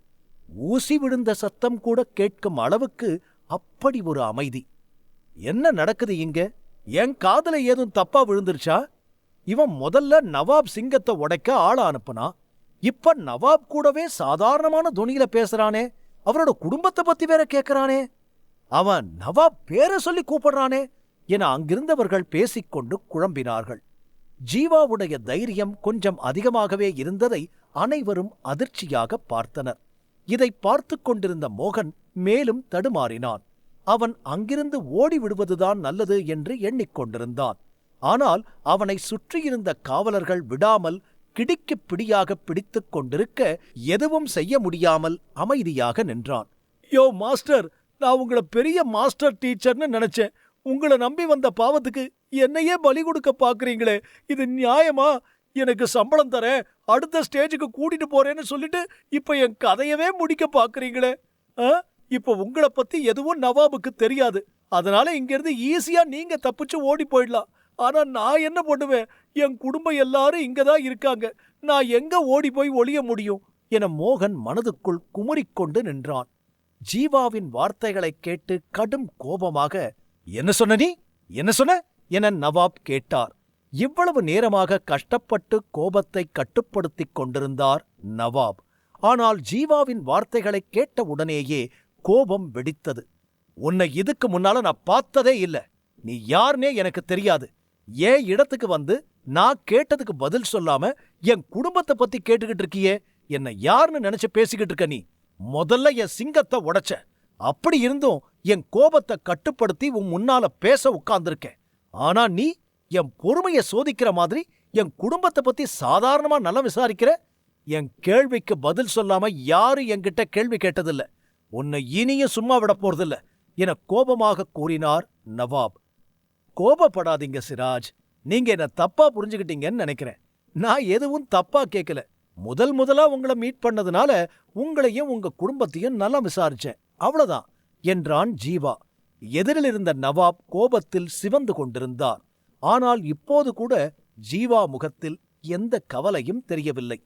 ஊசி விழுந்த சத்தம் கூட கேட்கும் அளவுக்கு அப்படி ஒரு அமைதி. என்ன நடக்குது இங்க? என் காதுல ஏதும் தப்பா விழுந்துருச்சா? இவன் முதல்ல நவாப் சிங்கத்தை உடைக்க ஆள அனுப்புனா, இப்ப நவாப் கூடவே சாதாரணமான துணியில பேசுறானே, அவரோட குடும்பத்தை பத்தி வேற கேட்கிறானே, அவன் நவாப் பேரை சொல்லி கூப்பிடுறானே என அங்கிருந்தவர்கள் பேசிக்கொண்டு குழம்பினார்கள். ஜீவாவுடைய தைரியம் கொஞ்சம் அதிகமாகவே இருந்ததை அனைவரும் அதிர்ச்சியாக பார்த்தனர். இதை பார்த்து கொண்டிருந்த மோகன் மேலும் தடுமாறினான். அவன் அங்கிருந்து ஓடிவிடுவதுதான் நல்லது என்று எண்ணிக்கொண்டிருந்தான். ஆனால் அவனை சுற்றியிருந்த காவலர்கள் விடாமல் கிடிக்குப் பிடியாக பிடித்துக் கொண்டிருக்க எதுவும் செய்ய முடியாமல் அமைதியாக நின்றான். யோ மாஸ்டர், நான் உங்களை பெரிய மாஸ்டர் டீச்சர்னு நினைச்சேன். உங்களை நம்பி வந்த பாவத்துக்கு என்னையே பலி கொடுக்க பாக்குறீங்களே, இது நியாயமா? எனக்கு சம்பளம் தர அடுத்த ஸ்டேஜுக்கு கூட்டிட்டு போறேன்னு சொல்லிட்டு இப்ப என் கதையவே முடிக்க பாக்குறீங்களே. இப்ப உங்களை பத்தி எதுவும் நவாபுக்கு தெரியாது. அதனால இங்கிருந்து ஈஸியா நீங்க தப்பிச்சு ஓடி போயிடலாம். ஆனா நான் என்ன பண்ணுவேன்? என் குடும்பம் எல்லாரும் இங்கதான் இருக்காங்க. நான் எங்க ஓடி போய் ஒளிய முடியும் என மோகன் மனதுக்குள் குமுறிக்கொண்டு நின்றான். ஜீவாவின் வார்த்தைகளைக் கேட்டு கடும் கோபமாக, என்ன சொன்ன நீ? என்ன சொன்ன என நவாப் கேட்டார். இவ்வளவு நேரமாக கஷ்டப்பட்டு கோபத்தை கட்டுப்படுத்திக் கொண்டிருந்தார் நவாப். ஆனால் ஜீவாவின் வார்த்தைகளை கேட்ட உடனேயே கோபம் வெடித்தது. உன்னை இதுக்கு முன்னால நான் பார்த்ததே இல்ல. நீ யாருனே எனக்கு தெரியாது. ஏன் இடத்துக்கு வந்து நான் கேட்டதுக்கு பதில் சொல்லாம என் குடும்பத்தை பத்தி கேட்டுக்கிட்டு இருக்கியே? என்ன யாருன்னு நினைச்சு பேசிக்கிட்டு இருக்க நீ? முதல்ல என் சிங்கத்தை உடைச்ச. அப்படி இருந்தும் என் கோபத்தை கட்டுப்படுத்தி உன் முன்னால பேச உட்கார்ந்திருக்கேன். ஆனா நீ என் பொறுமைய சோதிக்கிற மாதிரி என் குடும்பத்தை பத்தி சாதாரணமா நல்லா விசாரிக்கிற. என் கேள்விக்கு பதில் சொல்லாம யாரும் என்கிட்ட கேள்வி கேட்டதில்ல. உன்னை இனியும் சும்மா விட போறதில்ல என கோபமாக கூறினார் நவாப். கோபப்படாதீங்க சிராஜ். நீங்க என்ன தப்பா புரிஞ்சுக்கிட்டீங்கன்னு நினைக்கிறேன். நான் எதுவும் தப்பா கேட்கல. முதலா உங்களை மீட் பண்ணதுனால உங்களையும் உங்க குடும்பத்தையும் நல்லா விசாரிச்சேன், அவ்வளவுதான் என்றான் ஜீவா. எதிரில் இருந்த நவாப் கோபத்தில் சிவந்து கொண்டிருந்தார். ஆனால் இப்போது கூட ஜீவா முகத்தில் எந்த கவலையும் தெரியவில்லை.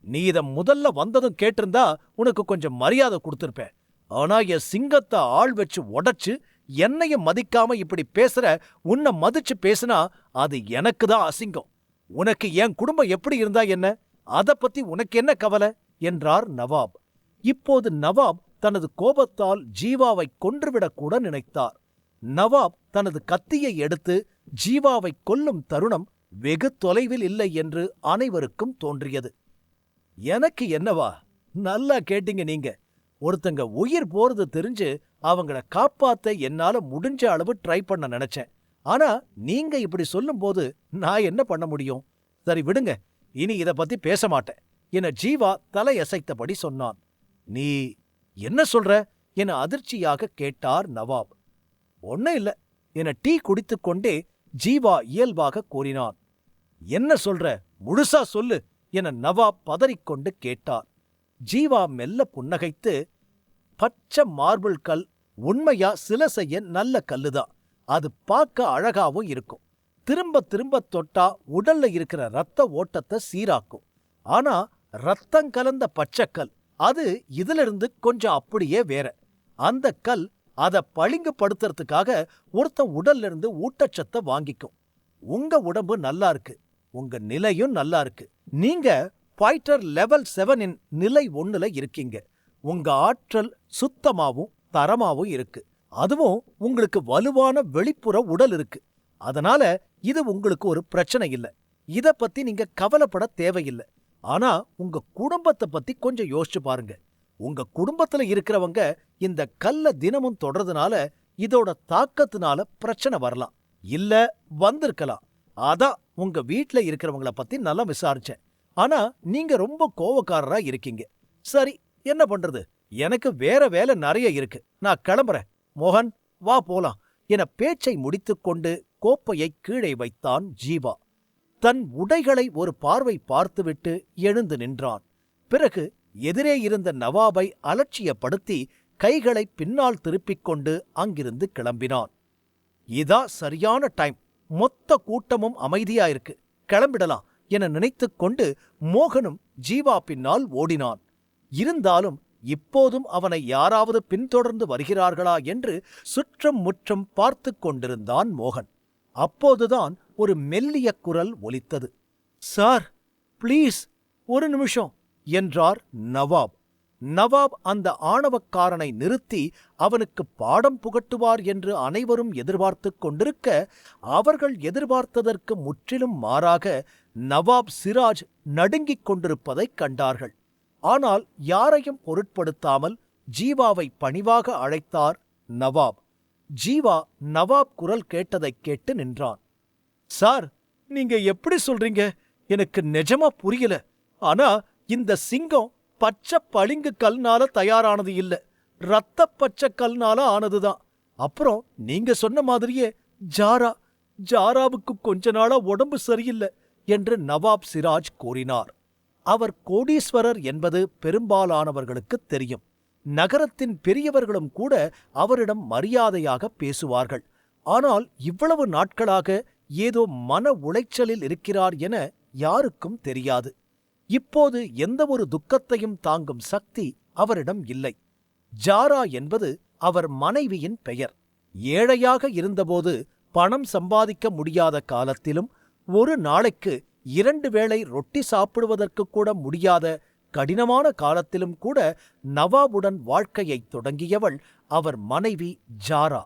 நீ இத முதல்ல வந்ததும் கேட்டிருந்தா உனக்கு கொஞ்சம் மரியாதை கொடுத்திருப்பேன். ஆனா என் சிங்கத்தை ஆள் வச்சு உடைச்சு என்னையும் மதிக்காம இப்படி பேசுற உன்னை மதிச்சு பேசினா அது எனக்கு தான் அசிங்கம். உனக்கு என் குடும்பம் எப்படி இருந்தா என்ன? அத பத்தி உனக்கு என்ன கவலை என்றார் நவாப். இப்போது நவாப் தனது கோபத்தால் ஜீவாவை கொன்றுவிடக்கூட நினைத்தார். நவாப் தனது கத்தியை எடுத்து ஜீவாவை கொல்லும் தருணம் வெகு தொலைவில் இல்லை என்று அனைவருக்கும் தோன்றியது. எனக்கு என்னவா? நல்லா கேட்டீங்க நீங்க. ஒருத்தங்க உயிர் போறது தெரிஞ்சு அவங்கள காப்பாத்த என்னால முடிஞ்ச அளவு ட்ரை பண்ண நினைச்சேன். ஆனா நீங்க இப்படி சொல்லும்போது நான் என்ன பண்ண முடியும்? சரி விடுங்க, இனி இத பத்தி பேச மாட்டேன் என ஜீவா தலையசைத்தபடி சொன்னான். நீ என்ன சொல்ற என அதிர்ச்சியாக கேட்டார் நவாப். ஒன்னும் இல்ல என டீ குடித்துக்கொண்டே ஜீவா இயல்பாக கூறினான். என்ன சொல்ற? முழுசா சொல்லு என நவாப் பதறிக்கொண்டு கேட்டார். ஜீவா மெல்ல புன்னகைத்து, பச்சை மார்பிள் கல் உண்மையா சில செய்ய நல்ல கல்லுதான். அது பார்க்க அழகாவும் இருக்கும். திரும்ப திரும்ப தொட்டா உடல்ல இருக்கிற ரத்த ஓட்டத்தை சீராக்கும். ஆனா ரத்தம் கலந்த பச்சைக்கல் அது இதிலிருந்து கொஞ்சம் அப்படியே வேற. அந்த கல் அத பளிங்குபடுத்துறதுக்காக ஒருத்தன் உடல்ல இருந்து ஊட்டச்சத்தை வாங்கிக்கும். உங்க உடம்பு நல்லா இருக்கு, உங்க நிலையும் நல்லா இருக்கு. நீங்க ஃபைட்டர் லெவல் 7 இன் நிலை 1ல இருக்கீங்க. உங்க ஆற்றல் சுத்தமாவும் தரமாவும் இருக்கு. அதுவும் உங்களுக்கு வலுவான வெளிப்புற உடல் இருக்கு. அதனால இது உங்களுக்கு ஒரு பிரச்சனை இல்ல. இத பத்தி நீங்க கவலைப்பட தேவையில்லை. ஆனா உங்க குடும்பத்தை பத்தி கொஞ்சம் யோசிச்சு பாருங்க. உங்க குடும்பத்துல இருக்கிறவங்க இந்த கல்ல தினமும் தொடறதுனால இதோட தாக்கத்தினால பிரச்சனை வரலாம், இல்ல வந்திருக்கலாம். அதான் உங்க வீட்ல இருக்கிறவங்கள பத்தி நல்லா விசாரிச்சேன். ஆனா நீங்க ரொம்ப கோவக்காரரா இருக்கீங்க. சரி, என்ன பண்றது? எனக்கு வேற வேலை நிறைய இருக்கு. நான் கிளம்புறேன். மோகன், வா போலாம் என பேச்சை முடித்துக்கொண்டு கோப்பையை கீழே வைத்தான் ஜீவா. தன் உடைகளை ஒரு பார்வை பார்த்துவிட்டு எழுந்து நின்றான். பிறகு எதிரே இருந்த நவாபை அலட்சியப்படுத்தி கைகளை பின்னால் திருப்பிக் கொண்டு அங்கிருந்து கிளம்பினான். இதா சரியான டைம். மொத்த கூட்டமும் அமைதியா இருக்கு, கிளம்பிடலாம் என நினைத்துக் கொண்டு மோகனும் ஜீவா பின்னால் ஓடினான். இருந்தாலும் இப்போதும் அவனை யாராவது பின்தொடர்ந்து வருகிறார்களா என்று சுற்றும் முற்றும் பார்த்து கொண்டிருந்தான் மோகன். அப்போதுதான் ஒரு மெல்லிய குரல் ஒலித்தது. சார், பிளீஸ் ஒரு நிமிஷம் என்றார் நவாப். நவாப் அந்த ஆணவக்காரனை நிறுத்தி அவனுக்கு பாடம் புகட்டுவார் என்று அனைவரும் எதிர்பார்த்துக் கொண்டிருக்க, அவர்கள் எதிர்பார்த்ததற்கு முற்றிலும் மாறாக நவாப் சிராஜ் நடுங்கிக் கொண்டிருப்பதைக் கண்டார்கள். ஆனால் யாரையும் பொருட்படுத்தாமல் ஜீவாவை பணிவாக அழைத்தார் நவாப். ஜீவா நவாப் குரல் கேட்டதைக் கேட்டு நின்றான். சார், நீங்க எப்படி சொல்றீங்க? எனக்கு நிஜமா புரியல. ஆனா இந்த சிங்கம் பச்சை பளிங்கு கல்னால தயாரானது இல்ல, ரத்த பச்சை கல்னால ஆனதுதான். அப்புறம் நீங்க சொன்ன மாதிரியே ஜாராவுக்கு கொஞ்ச நாளா உடம்பு சரியில்லை என்று நவாப் சிராஜ் கூறினார். அவர் கோடீஸ்வரர் என்பது பெரும்பாலானவர்களுக்கு தெரியும். நகரத்தின் பெரியவர்களும் கூட அவரிடம் மரியாதையாக பேசுவார்கள். ஆனால் இவ்வளவு நாட்களாக ஏதோ மன உளைச்சலில் இருக்கிறார் என யாருக்கும் தெரியாது. இப்போது எந்த ஒரு துக்கத்தையும் தாங்கும் சக்தி அவரிடம் இல்லை. ஜாரா என்பது அவர் மனைவியின் பெயர். ஏழையாக இருந்தபோது, பணம் சம்பாதிக்க முடியாத காலத்திலும், ஒரு நாளைக்கு 2 வேளை ரொட்டி சாப்பிடுவதற்கு கூட முடியாத கடினமான காலத்திலும் கூட நவாபுடன் வாழ்க்கையைத் தொடங்கியவள் அவர் மனைவி ஜாரா.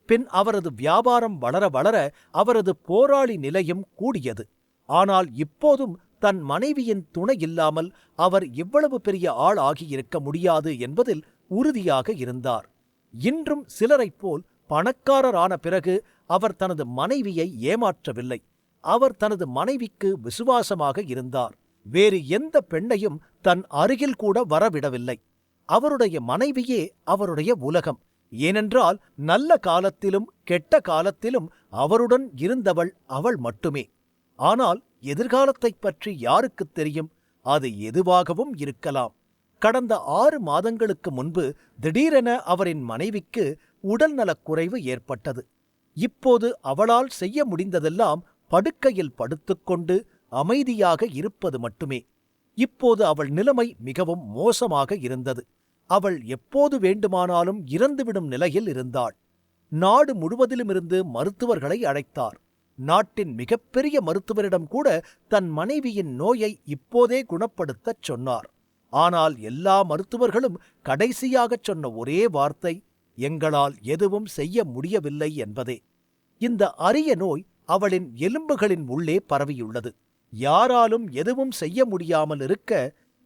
பின் அவரது வியாபாரம் வளர வளர அவரது போராளி நிலையும் கூடியது. ஆனால் இப்போதும் தன் மனைவியின் துணை இல்லாமல் அவர் இவ்வளவு பெரிய ஆள் ஆகியிருக்க முடியாது என்பதில் உறுதியாக இருந்தார். இன்றும் சிலரைப் போல் பணக்காரரான பிறகு அவர் தனது மனைவியை ஏமாற்றவில்லை. அவர் தனது மனைவிக்கு விசுவாசமாக இருந்தார். வேறு எந்த பெண்ணையும் தன் அருகில் கூட வரவிடவில்லை. அவருடைய மனைவியே அவருடைய உலகம். ஏனென்றால் நல்ல காலத்திலும் கெட்ட காலத்திலும் அவருடன் இருந்தவள் அவள் மட்டுமே. ஆனால் எதிர்காலத்தைப் பற்றி யாருக்குத் தெரியும்? அது எதுவாகவும் இருக்கலாம். கடந்த 6 மாதங்களுக்கு முன்பு திடீரென அவரின் மனைவிக்கு உடல்நலக் குறைவு ஏற்பட்டது. இப்போது அவளால் செய்ய முடிந்ததெல்லாம் படுக்கையில் படுத்துக்கொண்டு அமைதியாக இருப்பது மட்டுமே. இப்போது அவள் நிலைமை மிகவும் மோசமாக இருந்தது. அவள் எப்போது வேண்டுமானாலும் இறந்துவிடும் நிலையில் இருந்தாள். நாடு முழுவதிலுமிருந்து மருத்துவர்களை அழைத்தார். நாட்டின் மிகப்பெரிய மருத்துவரிடம் கூட தன் மனைவியின் நோயை இப்போதே குணப்படுத்தச் சொன்னார். ஆனால் எல்லா மருத்துவர்களும் கடைசியாகச் சொன்ன ஒரே வார்த்தை, எங்களால் எதுவும் செய்ய முடியவில்லை என்பதே. இந்த அரிய நோய் அவளின் எலும்புகளின் உள்ளே பரவியுள்ளது. யாராலும் எதுவும் செய்ய முடியாமல் இருக்க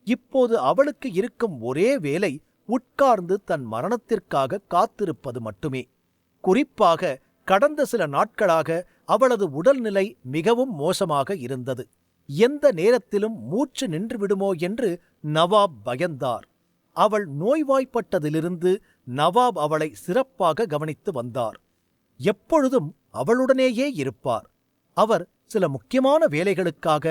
இப்போது அவளுக்கு இருக்கும் ஒரே வேலை உட்கார்ந்து தன் மரணத்திற்காக காத்திருப்பது மட்டுமே. குறிப்பாக கடந்த சில நாட்களாக அவளது உடல்நிலை மிகவும் மோசமாக இருந்தது. எந்த நேரத்திலும் மூச்சு நின்றுவிடுமோ என்று நவாப் பயந்தார். அவள் நோய்வாய்ப்பட்டதிலிருந்து நவாப் அவளை சிறப்பாக கவனித்து வந்தார். எப்பொழுதும் அவளுடனேயே இருப்பார். அவர் சில முக்கியமான வேலைகளுக்காக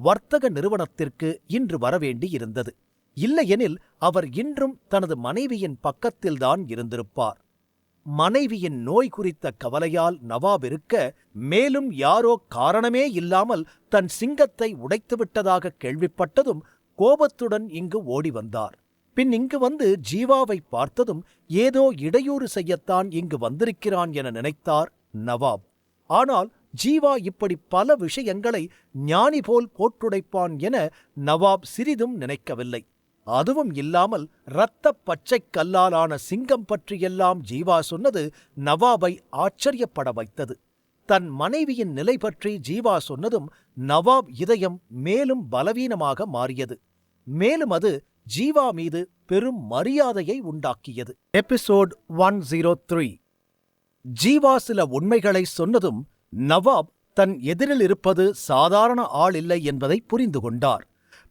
வர்த்தக நிறுவனத்திற்கு இன்று வரவேண்டியிருந்தது. இல்லையெனில் அவர் இன்றும் தனது மனைவியின் பக்கத்தில்தான் இருந்திருப்பார். மனைவியின் நோய் குறித்த கவலையால் நவாப் இருக்க, மேலும் யாரோ காரணமே இல்லாமல் தன் சிங்கத்தை உடைத்துவிட்டதாக கேள்விப்பட்டதும் கோபத்துடன் இங்கு ஓடி வந்தார். பின் இங்கு வந்து ஜீவாவை பார்த்ததும் ஏதோ இடையூறு செய்யத்தான் இங்கு வந்திருக்கிறான் என நினைத்தார் நவாப். ஆனால் ஜீவா இப்படி பல விஷயங்களை ஞானி போல் போட்டுடைப்பான் என நவாப் சிறிதும் நினைக்கவில்லை. அதுவும் இல்லாமல் இரத்தப் பச்சைக் கல்லாலான சிங்கம் பற்றியெல்லாம் ஜீவா சொன்னது நவாபை ஆச்சரியப்பட வைத்தது. தன் மனைவியின் நிலை பற்றி ஜீவா சொன்னதும் நவாப் இதயம் மேலும் பலவீனமாக மாறியது. மேலும் அது ஜீவா மீது பெரும் மரியாதையை உண்டாக்கியது. எபிசோட் 103. ஜீவா சில உண்மைகளை சொன்னதும் நவாப் தன் எதிரில் இருப்பது சாதாரண ஆள் இல்லை என்பதை புரிந்து கொண்டார்.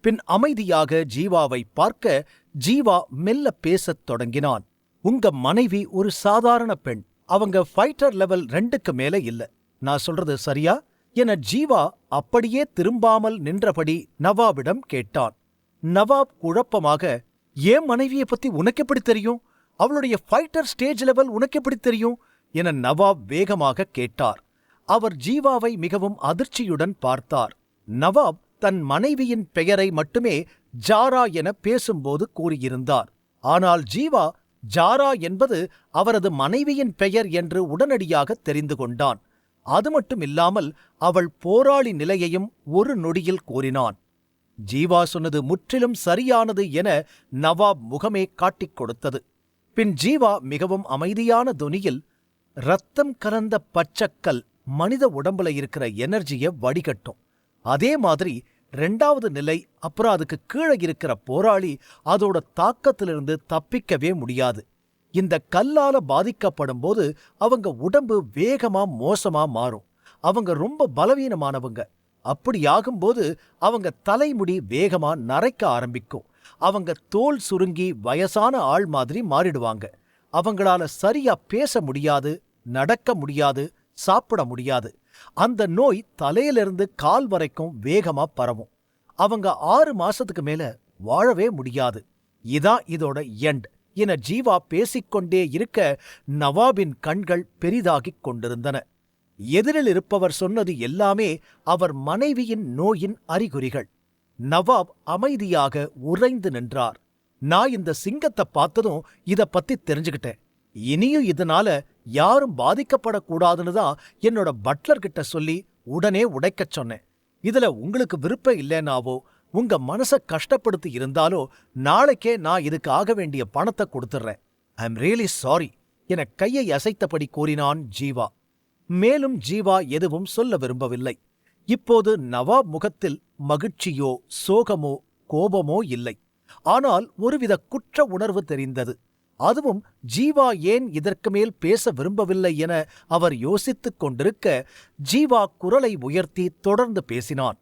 பின் அமைதியாக ஜீவாவை பார்க்க ஜீவா மெல்ல பேசத் தொடங்கினான். உங்க மனைவி ஒரு சாதாரண பெண். அவங்க ஃபைட்டர் லெவல் 2க்கு மேல இல்ல. நான் சொல்றது சரியா என ஜீவா அப்படியே திரும்பாமல் நின்றபடி நவாபிடம் கேட்டான். நவாப் குழப்பமாக, ஏன் மனைவியை பத்தி உனக்கு எப்படி தெரியும்? அவளுடைய ஃபைட்டர் ஸ்டேஜ் லெவல் உனக்கு எப்படி தெரியும் என நவாப் வேகமாக கேட்டார். அவர் ஜீவாவை மிகவும் அதிர்ச்சியுடன் பார்த்தார். நவாப் தன் மனைவியின் பெயரை மட்டுமே ஜாரா என பேசும்போது கூறியிருந்தார். ஆனால் ஜீவா ஜாரா என்பது அவரது மனைவியின் பெயர் என்று உடனடியாக தெரிந்து கொண்டான். அது மட்டுமில்லாமல் அவள் போராளி நிலையையும் ஒரு நொடியில் கூறினான். ஜீவா சொன்னது முற்றிலும் சரியானது என நவாப் முகமே காட்டிக் கொடுத்தது. பின் ஜீவா மிகவும் அமைதியான தொனியில், இரத்தம் கலந்த பச்சக்கல் மனித உடம்புல இருக்கிற எனர்ஜியை வடிகட்டும். அதே மாதிரி 2வது நிலை, அப்புறம் அதுக்கு கீழே இருக்கிற போராளி அதோட தாக்கத்திலிருந்து தப்பிக்கவே முடியாது. இந்த கல்லால பாதிக்கப்படும் போது அவங்க உடம்பு வேகமா மோசமா மாறும். அவங்க ரொம்ப பலவீனமானவங்க. அப்படியாகும்போது அவங்க தலைமுடி வேகமா நரைக்க ஆரம்பிக்கும். அவங்க தோல் சுருங்கி வயசான ஆள் மாதிரி மாறிடுவாங்க. அவங்களால சரியா பேச முடியாது, நடக்க முடியாது, சாப்பிட முடியாது. அந்த நோய் தலையிலிருந்து கால் வரைக்கும் வேகமா பரவும். அவங்க 6 மாசத்துக்கு மேல வாழவே முடியாது. இதான் இதோட எண்ட் என ஜீவா பேசிக்கொண்டே இருக்க நவாபின் கண்கள் பெரிதாகிக் கொண்டிருந்தன. எதிரில் இருப்பவர் சொன்னது எல்லாமே அவர் மனைவியின் நோயின் அறிகுறிகள். நவாப் அமைதியாக உறைந்து நின்றார். நான் இந்த சிங்கத்தை பார்த்ததும் இத பத்தி தெரிஞ்சுக்கிட்டேன். இனியும் இதனால யாரும் பாதிக்கப்படக்கூடாதுன்னு தான் என்னோட பட்லர் கிட்ட சொல்லி உடனே உடைக்கச் சொன்னேன். இதுல உங்களுக்கு விருப்பம் இல்லைனாவோ உங்க மனச கஷ்டப்படுத்தி இருந்தாலோ நாளைக்கே நான் இதுக்கு ஆக வேண்டிய பணத்தை கொடுத்துட்றேன். ஐ எம் ரியலி சாரி என கையை அசைத்தபடி கூறினான் ஜீவா. மேலும் ஜீவா எதுவும் சொல்ல விரும்பவில்லை. இப்போது நவாப் முகத்தில் மகிழ்ச்சியோ சோகமோ கோபமோ இல்லை. ஆனால் ஒருவித குற்ற உணர்வு தெரிந்தது. அதுவும் ஜீவா ஏன் இதற்கு மேல் பேச விரும்பவில்லை என அவர் யோசித்துக் கொண்டிருக்க ஜீவா குரலை உயர்த்தி தொடர்ந்து பேசினான்.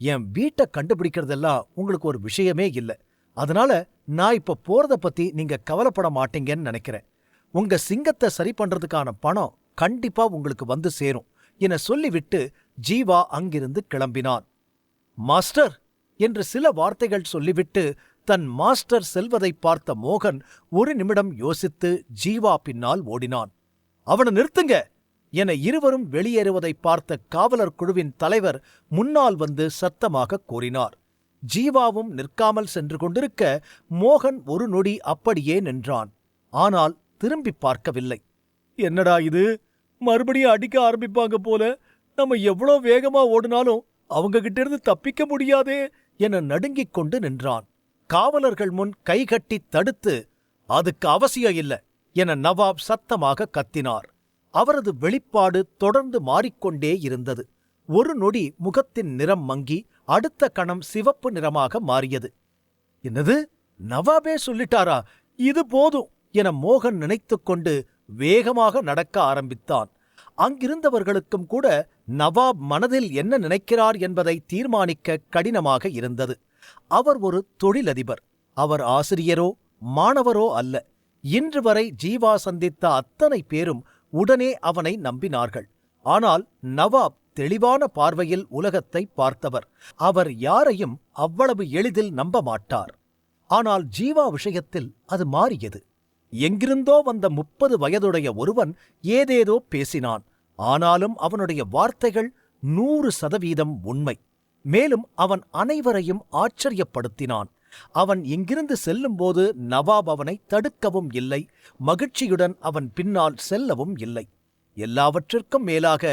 என் வீட்டை கண்டுபிடிக்கிறதெல்லாம் உங்களுக்கு ஒரு விஷயமே இல்லை. அதனால நான் இப்ப போறத பத்தி நீங்க கவலைப்பட மாட்டீங்கன்னு நினைக்கிறேன். உங்க சிங்கத்தை சரி பண்றதுக்கான பணம் கண்டிப்பா உங்களுக்கு வந்து சேரும் என சொல்லிவிட்டு ஜீவா அங்கிருந்து கிளம்பினான். மாஸ்டர் என்று சில வார்த்தைகள் சொல்லிவிட்டு தன் மாஸ்டர் செல்வதை பார்த்த மோகன் ஒரு நிமிடம் யோசித்து ஜீவா பின்னால் ஓடினான். அவனை நிறுத்துங்க என இருவரும் வெளியேறுவதை பார்த்த காவலர் குழுவின் தலைவர் முன்னால் வந்து சத்தமாக கூறினார். ஜீவாவும் நிற்காமல் சென்று கொண்டிருக்க மோகன் ஒரு நொடி அப்படியே நின்றான். ஆனால் திரும்பி பார்க்கவில்லை. என்னடா இது, மறுபடியும் அடிக்க ஆரம்பிப்பாங்க போல. நம்ம எவ்வளோ வேகமா ஓடினாலும் அவங்க கிட்ட இருந்து தப்பிக்க முடியாதே என நடுங்கிக் கொண்டு நின்றான். காவலர்கள் முன் கைகட்டி தடுத்து, அதுக்கு அவசியம் இல்ல என நவாப் சத்தமாக கத்தினார். அவரது வெளிப்பாடு தொடர்ந்து மாறிக்கொண்டே இருந்தது. ஒரு நொடி முகத்தின் நிறம் மங்கி அடுத்த கணம் சிவப்பு நிறமாக மாறியது. என்னது, நவாபே சொல்லிட்டாரா? இது போதும் என மோகன் நினைத்துக்கொண்டு வேகமாக நடக்க ஆரம்பித்தான். அங்கிருந்தவர்களுக்கும் கூட நவாப் மனதில் என்ன நினைக்கிறார் என்பதை தீர்மானிக்க கடினமாக இருந்தது. அவர் ஒரு தொழிலதிபர். அவர் ஆசிரியரோ மாணவரோ அல்ல. இன்று வரை ஜீவா சந்தித்த அத்தனை பேரும் உடனே அவனை நம்பினார்கள். ஆனால் நவாப் தெளிவான பார்வையில் உலகத்தை பார்த்தவர். அவர் யாரையும் அவ்வளவு எளிதில் நம்ப மாட்டார். ஆனால் ஜீவா விஷயத்தில் அது மாறியது. எங்கிருந்தோ வந்த 30 வயதுடைய ஒருவன் ஏதேதோ பேசினான். ஆனாலும் அவனுடைய வார்த்தைகள் 100% உண்மை. மேலும் அவன் அனைவரையும் ஆச்சரியப்படுத்தினான். அவன் இங்கிருந்து செல்லும்போது நவாப் அவனை தடுக்கவும் இல்லை, மகிழ்ச்சியுடன் அவன் பின்னால் செல்லவும் இல்லை. எல்லாவற்றிற்கும் மேலாக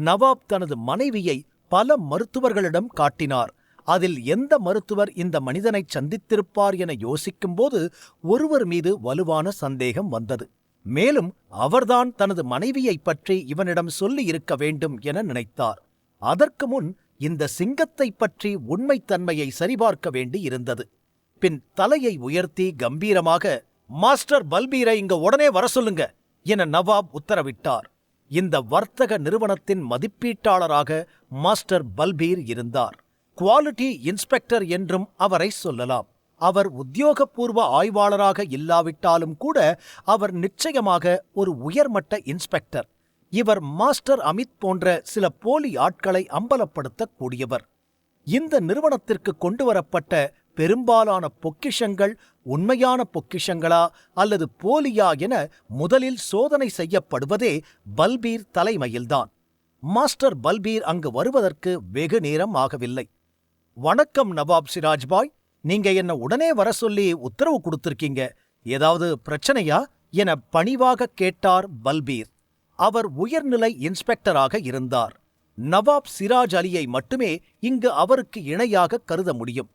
நவாப் தனது மனைவியை பல மருத்துவர்களிடம் காட்டினார். அதில் எந்த மருத்துவர் இந்த மனிதனை சந்தித்திருப்பார் என யோசிக்கும்போது ஒருவர் மீது வலுவான சந்தேகம் வந்தது. மேலும் அவர்தான் தனது மனைவியைப் பற்றி இவனிடம் சொல்லி இருக்க வேண்டும் என நினைத்தார். அதற்கு முன் இந்த சிங்கத்தைப் பற்றி உண்மைத்தன்மையை சரிபார்க்க வேண்டி இருந்தது. பின் தலையை உயர்த்தி கம்பீரமாக, மாஸ்டர் பல்பீரை இங்க உடனே வர சொல்லுங்க என நவாப் உத்தரவிட்டார். இந்த வர்த்தக நிறுவனத்தின் மதிப்பீட்டாளராக மாஸ்டர் பல்பீர் இருந்தார். குவாலிட்டி இன்ஸ்பெக்டர் என்றும் அவரை சொல்லலாம். அவர் உத்தியோகபூர்வ ஆய்வாளராக இல்லாவிட்டாலும் கூட அவர் நிச்சயமாக ஒரு உயர்மட்ட இன்ஸ்பெக்டர். இவர் மாஸ்டர் அமித் போன்ற சில போலி ஆட்களை அம்பலப்படுத்தக்கூடியவர். இந்த நிறுவனத்திற்கு கொண்டுவரப்பட்ட பெரும்பாலான பொக்கிஷங்கள் உண்மையான பொக்கிஷங்களா அல்லது போலியா என முதலில் சோதனை செய்யப்படுவதே பல்பீர் தலைமையில்தான். மாஸ்டர் பல்பீர் அங்கு வருவதற்கு வெகு நேரம் ஆகவில்லை. வணக்கம் நவாப் சிராஜ்பாய், நீங்க என்ன உடனே வர சொல்லி உத்தரவு கொடுத்திருக்கீங்க. ஏதாவது பிரச்சனையா என பணிவாக கேட்டார் பல்பீர். அவர் உயர்நிலை இன்ஸ்பெக்டராக இருந்தார். நவாப் சிராஜ் அலியை மட்டுமே இங்கு அவருக்கு இணையாக கருத முடியும்.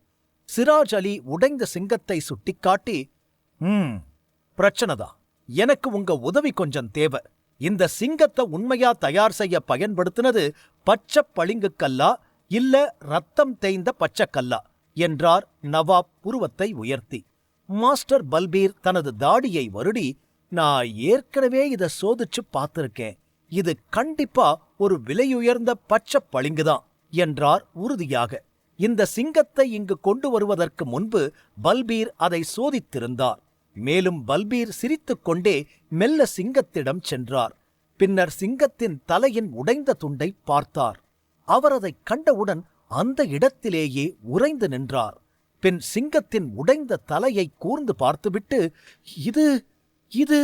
சிராஜ் அலி உடைந்த சிங்கத்தை சுட்டிக்காட்டி, பிரச்சனைதான். எனக்கு உங்க உதவி கொஞ்சம் தேவை. இந்த சிங்கத்தை உண்மையா தயார் செய்ய பயன்படுத்தினது பச்சை பளிங்கு கல்லா இல்ல ரத்தம் தேய்ந்த பச்சைக்கல்லா என்றார் நவாப் புருவத்தை உயர்த்தி. மாஸ்டர் பல்பீர் தனது தாடியை வருடி, நான் ஏற்கனவே இதை சோதிச்சு பார்த்திருக்கேன். இது கண்டிப்பா ஒரு விலையுயர்ந்த பச்சை பளிங்குதான் என்றார் உறுதியாக. இந்த சிங்கத்தை இங்கு கொண்டு வருவதற்கு முன்பு பல்பீர் அதை சோதித்திருந்தார். மேலும் பல்பீர் சிரித்துக்கொண்டே மெல்ல சிங்கத்திடம் சென்றார். பின்னர் சிங்கத்தின் தலையின் உடைந்த துண்டை பார்த்தார். அவர் அதை கண்டவுடன் அந்த இடத்திலேயே உறைந்து நின்றார். பின் சிங்கத்தின் உடைந்த தலையை கூர்ந்து பார்த்துவிட்டு, இது இது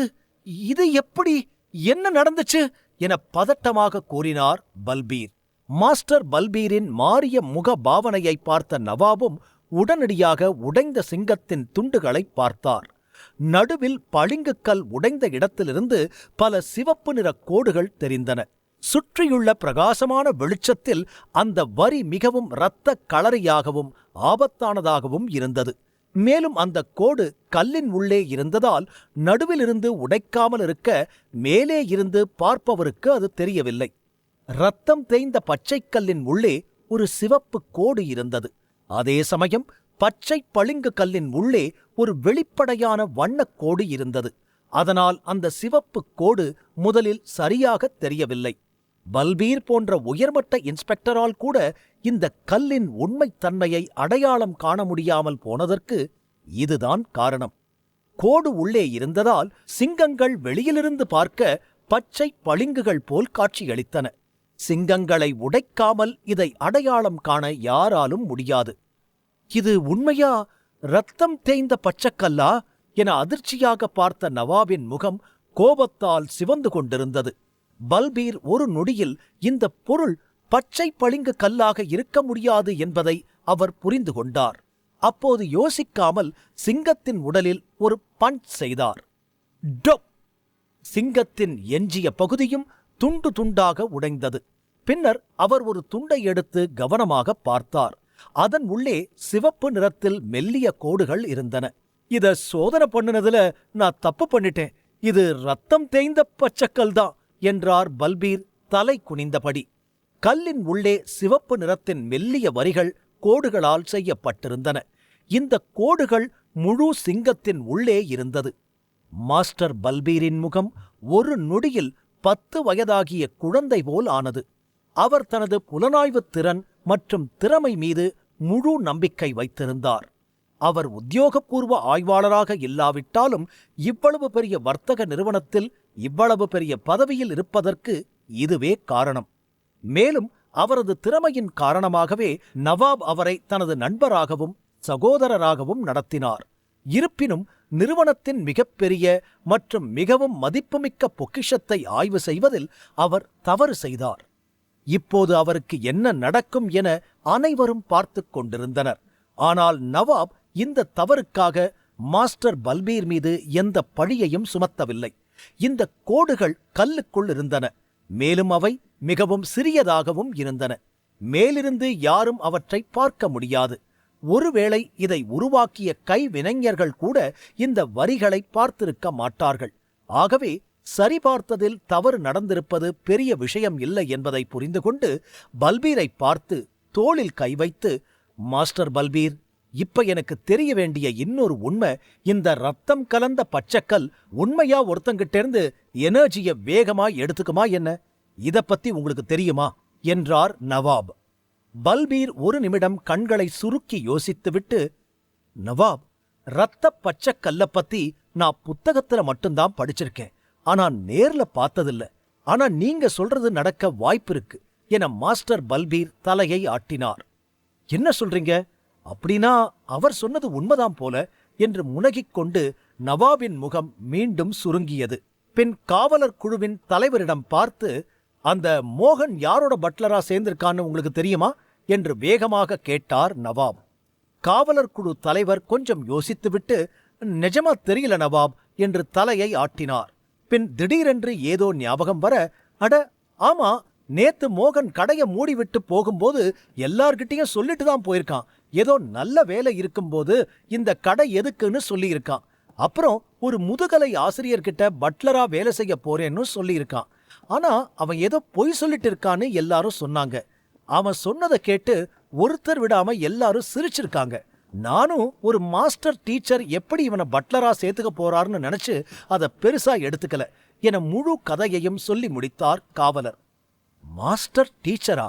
இது எப்படி, என்ன நடந்துச்சு என பதட்டமாக கூறினார் பல்பீர். மாஸ்டர் பல்பீரின் மாறிய முக பாவனையை பார்த்த நவாபும் உடனடியாக உடைந்த சிங்கத்தின் துண்டுகளை பார்த்தார். நடுவில் பளிங்குக்கல் உடைந்த இடத்திலிருந்து பல சிவப்பு நிற கோடுகள் தெரிந்தன. சுற்றியுள்ள பிரகாசமான வெளிச்சத்தில் அந்த வரி மிகவும் இரத்த களரியாகவும் ஆபத்தானதாகவும் இருந்தது. மேலும் அந்த கோடு கல்லின் உள்ளே இருந்ததால் நடுவிலிருந்து உடைக்காமல் இருக்க மேலே இருந்து பார்ப்பவருக்கு அது தெரியவில்லை. இரத்தம் தேய்ந்த பச்சைக்கல்லின் உள்ளே ஒரு சிவப்பு கோடு இருந்தது. அதே சமயம் பச்சை பளிங்கு கல்லின் உள்ளே ஒரு வெளிப்படையான வண்ணக்கோடு இருந்தது. அதனால் அந்த சிவப்பு கோடு முதலில் சரியாக தெரியவில்லை. பல்பீர் போன்ற உயர்மட்ட இன்ஸ்பெக்டரால் கூட இந்த கல்லின் உண்மைத்தன்மையை அடையாளம் காண முடியாமல் போனதற்கு இதுதான் காரணம். கோடு உள்ளே இருந்ததால் சிங்கங்கள் வெளியிலிருந்து பார்க்க பச்சை பளிங்குகள் போல் காட்சியளித்தன. சிங்கங்களை உடைக்காமல் இதை அடையாளம் காண யாராலும் முடியாது. இது உண்மையா இரத்தம் தேய்ந்த பச்சைக்கல்லா என அதிர்ச்சியாக பார்த்த நவாபின் முகம் கோபத்தால் சிவந்து கொண்டிருந்தது. பல்பீர் ஒரு நொடியில் இந்த பொருள் பச்சை பளிங்கு கல்லாக இருக்க முடியாது என்பதை அவர் புரிந்து கொண்டார். அப்போது யோசிக்காமல் சிங்கத்தின் உடலில் ஒரு பஞ்ச் செய்தார். டொப்! சிங்கத்தின் எஞ்சிய பகுதியும் துண்டு துண்டாக உடைந்தது. பின்னர் அவர் ஒரு துண்டை எடுத்து கவனமாக பார்த்தார். அதன் உள்ளே சிவப்பு நிறத்தில் மெல்லிய கோடுகள் இருந்தன. இத சோதனை பண்ணுனதுல நான் தப்பு பண்ணிட்டேன். இது ரத்தம் தேய்ந்த பச்சைக்கல் தான் என்றார் பல்பீர் தலை குனிந்தபடி. கல்லின் உள்ளே சிவப்பு நிறத்தின் மெல்லிய வரிகள் கோடுகளால் செய்யப்பட்டிருந்தன. இந்த கோடுகள் முழு சிங்கத்தின் உள்ளே இருந்தது. மாஸ்டர் பல்பீரின் முகம் ஒரு நொடியில் 10 வயதாகிய குழந்தை போல் ஆனது. அவர் தனது புலனாய்வுத் திறன் மற்றும் திறமை மீது முழு நம்பிக்கை வைத்திருந்தார். அவர் உத்தியோகபூர்வ ஆய்வாளராக இல்லாவிட்டாலும் இவ்வளவு பெரிய வர்த்தக நிறுவனத்தில் இவ்வளவு பெரிய பதவியில் இருப்பதற்கு இதுவே காரணம். மேலும் அவரது திறமையின் காரணமாகவே நவாப் அவரை தனது நண்பராகவும் சகோதரராகவும் நடத்தினார். இருப்பினும் நிறுவனத்தின் மிகப்பெரிய மற்றும் மிகவும் மதிப்புமிக்க பொக்கிஷத்தை ஆய்வு செய்வதில் அவர் தவறு செய்தார். இப்போது அவருக்கு என்ன நடக்கும் என அனைவரும் பார்த்துக் கொண்டிருந்தனர். ஆனால் நவாப் இந்த தவறுக்காக மாஸ்டர் பல்பீர் மீது எந்த பழியையும் சுமத்தவில்லை. இந்த கோடுகள் கல்லுக்குள் இருந்தன. மேலும் அவை மிகவும் சிறியதாகவும் இருந்தன. மேலிருந்து யாரும் அவற்றை பார்க்க முடியாது. ஒருவேளை இதை உருவாக்கிய கைவினைஞர்கள் கூட இந்த வரிகளை பார்த்திருக்க மாட்டார்கள். ஆகவே சரிபார்த்ததில் தவறு நடந்திருப்பது பெரிய விஷயம் இல்லை என்பதை புரிந்து கொண்டு பல்பீரை பார்த்து தோளில் கை வைத்து, மாஸ்டர் பல்பீர், இப்ப எனக்கு தெரிய வேண்டிய இன்னொரு உண்மை, இந்த ரத்தம் கலந்த பச்சைக்கல் உண்மையா ஒருத்தங்கிட்டேருந்து எனர்ஜிய வேகமா எடுத்துக்குமா என்ன? இத பத்தி உங்களுக்கு தெரியுமா என்றார் நவாப். பல்பீர் ஒரு நிமிடம் கண்களை சுருக்கி யோசித்துவிட்டு, நவாப், ரத்த பச்சைக்கல்ல பத்தி நான் புத்தகத்துல மட்டும்தான் படிச்சிருக்கேன். ஆனா நேர்ல பார்த்ததில்ல. ஆனா நீங்க சொல்றது நடக்க வாய்ப்பிருக்கு என மாஸ்டர் பல்பீர் தலையை ஆட்டினார். என்ன சொல்றீங்க? அப்படின்னா அவர் சொன்னது உண்மைதான் போல என்று முனகிக் கொண்டு நவாபின் முகம் மீண்டும் சுருங்கியது. பின் காவலர் குழுவின் தலைவரிடம் பார்த்து, அந்த மோகன் யாரோட பட்லரா சேர்ந்திருக்கான்னு உங்களுக்கு தெரியுமா என்று வேகமாக கேட்டார் நவாப். காவலர் குழு தலைவர் கொஞ்சம் யோசித்துவிட்டு, நிஜமா தெரியல நவாப் என்று தலையை ஆட்டினார். பின் திடீரென்று ஏதோ ஞாபகம் வர, அட ஆமா, நேத்து மோகன் கடைய மூடிவிட்டு போகும்போது எல்லார்கிட்டையும் சொல்லிட்டு தான் போயிருக்கான். ஏதோ நல்ல வேலை இருக்கும்போது இந்த கடை எதுக்குன்னு சொல்லியிருக்கான். அப்புறம் ஒரு முதுகலை ஆசிரியர்கிட்ட பட்லரா வேலை செய்ய போறேன்னு சொல்லியிருக்கான். ஆனா அவன் ஏதோ பொய் சொல்லிட்டு இருக்கான்னு எல்லாரும் சொன்னாங்க. அவன் சொன்னதை கேட்டு ஒருத்தர் விடாம எல்லாரும் சிரிச்சிருக்காங்க. நானும் ஒரு மாஸ்டர் டீச்சர் எப்படி இவனை பட்லரா சேர்த்துக்க போறாருன்னு நினைச்சு அதை பெருசா எடுத்துக்கல என முழு கதையையும் சொல்லி முடித்தார் காவலர். மாஸ்டர் டீச்சரா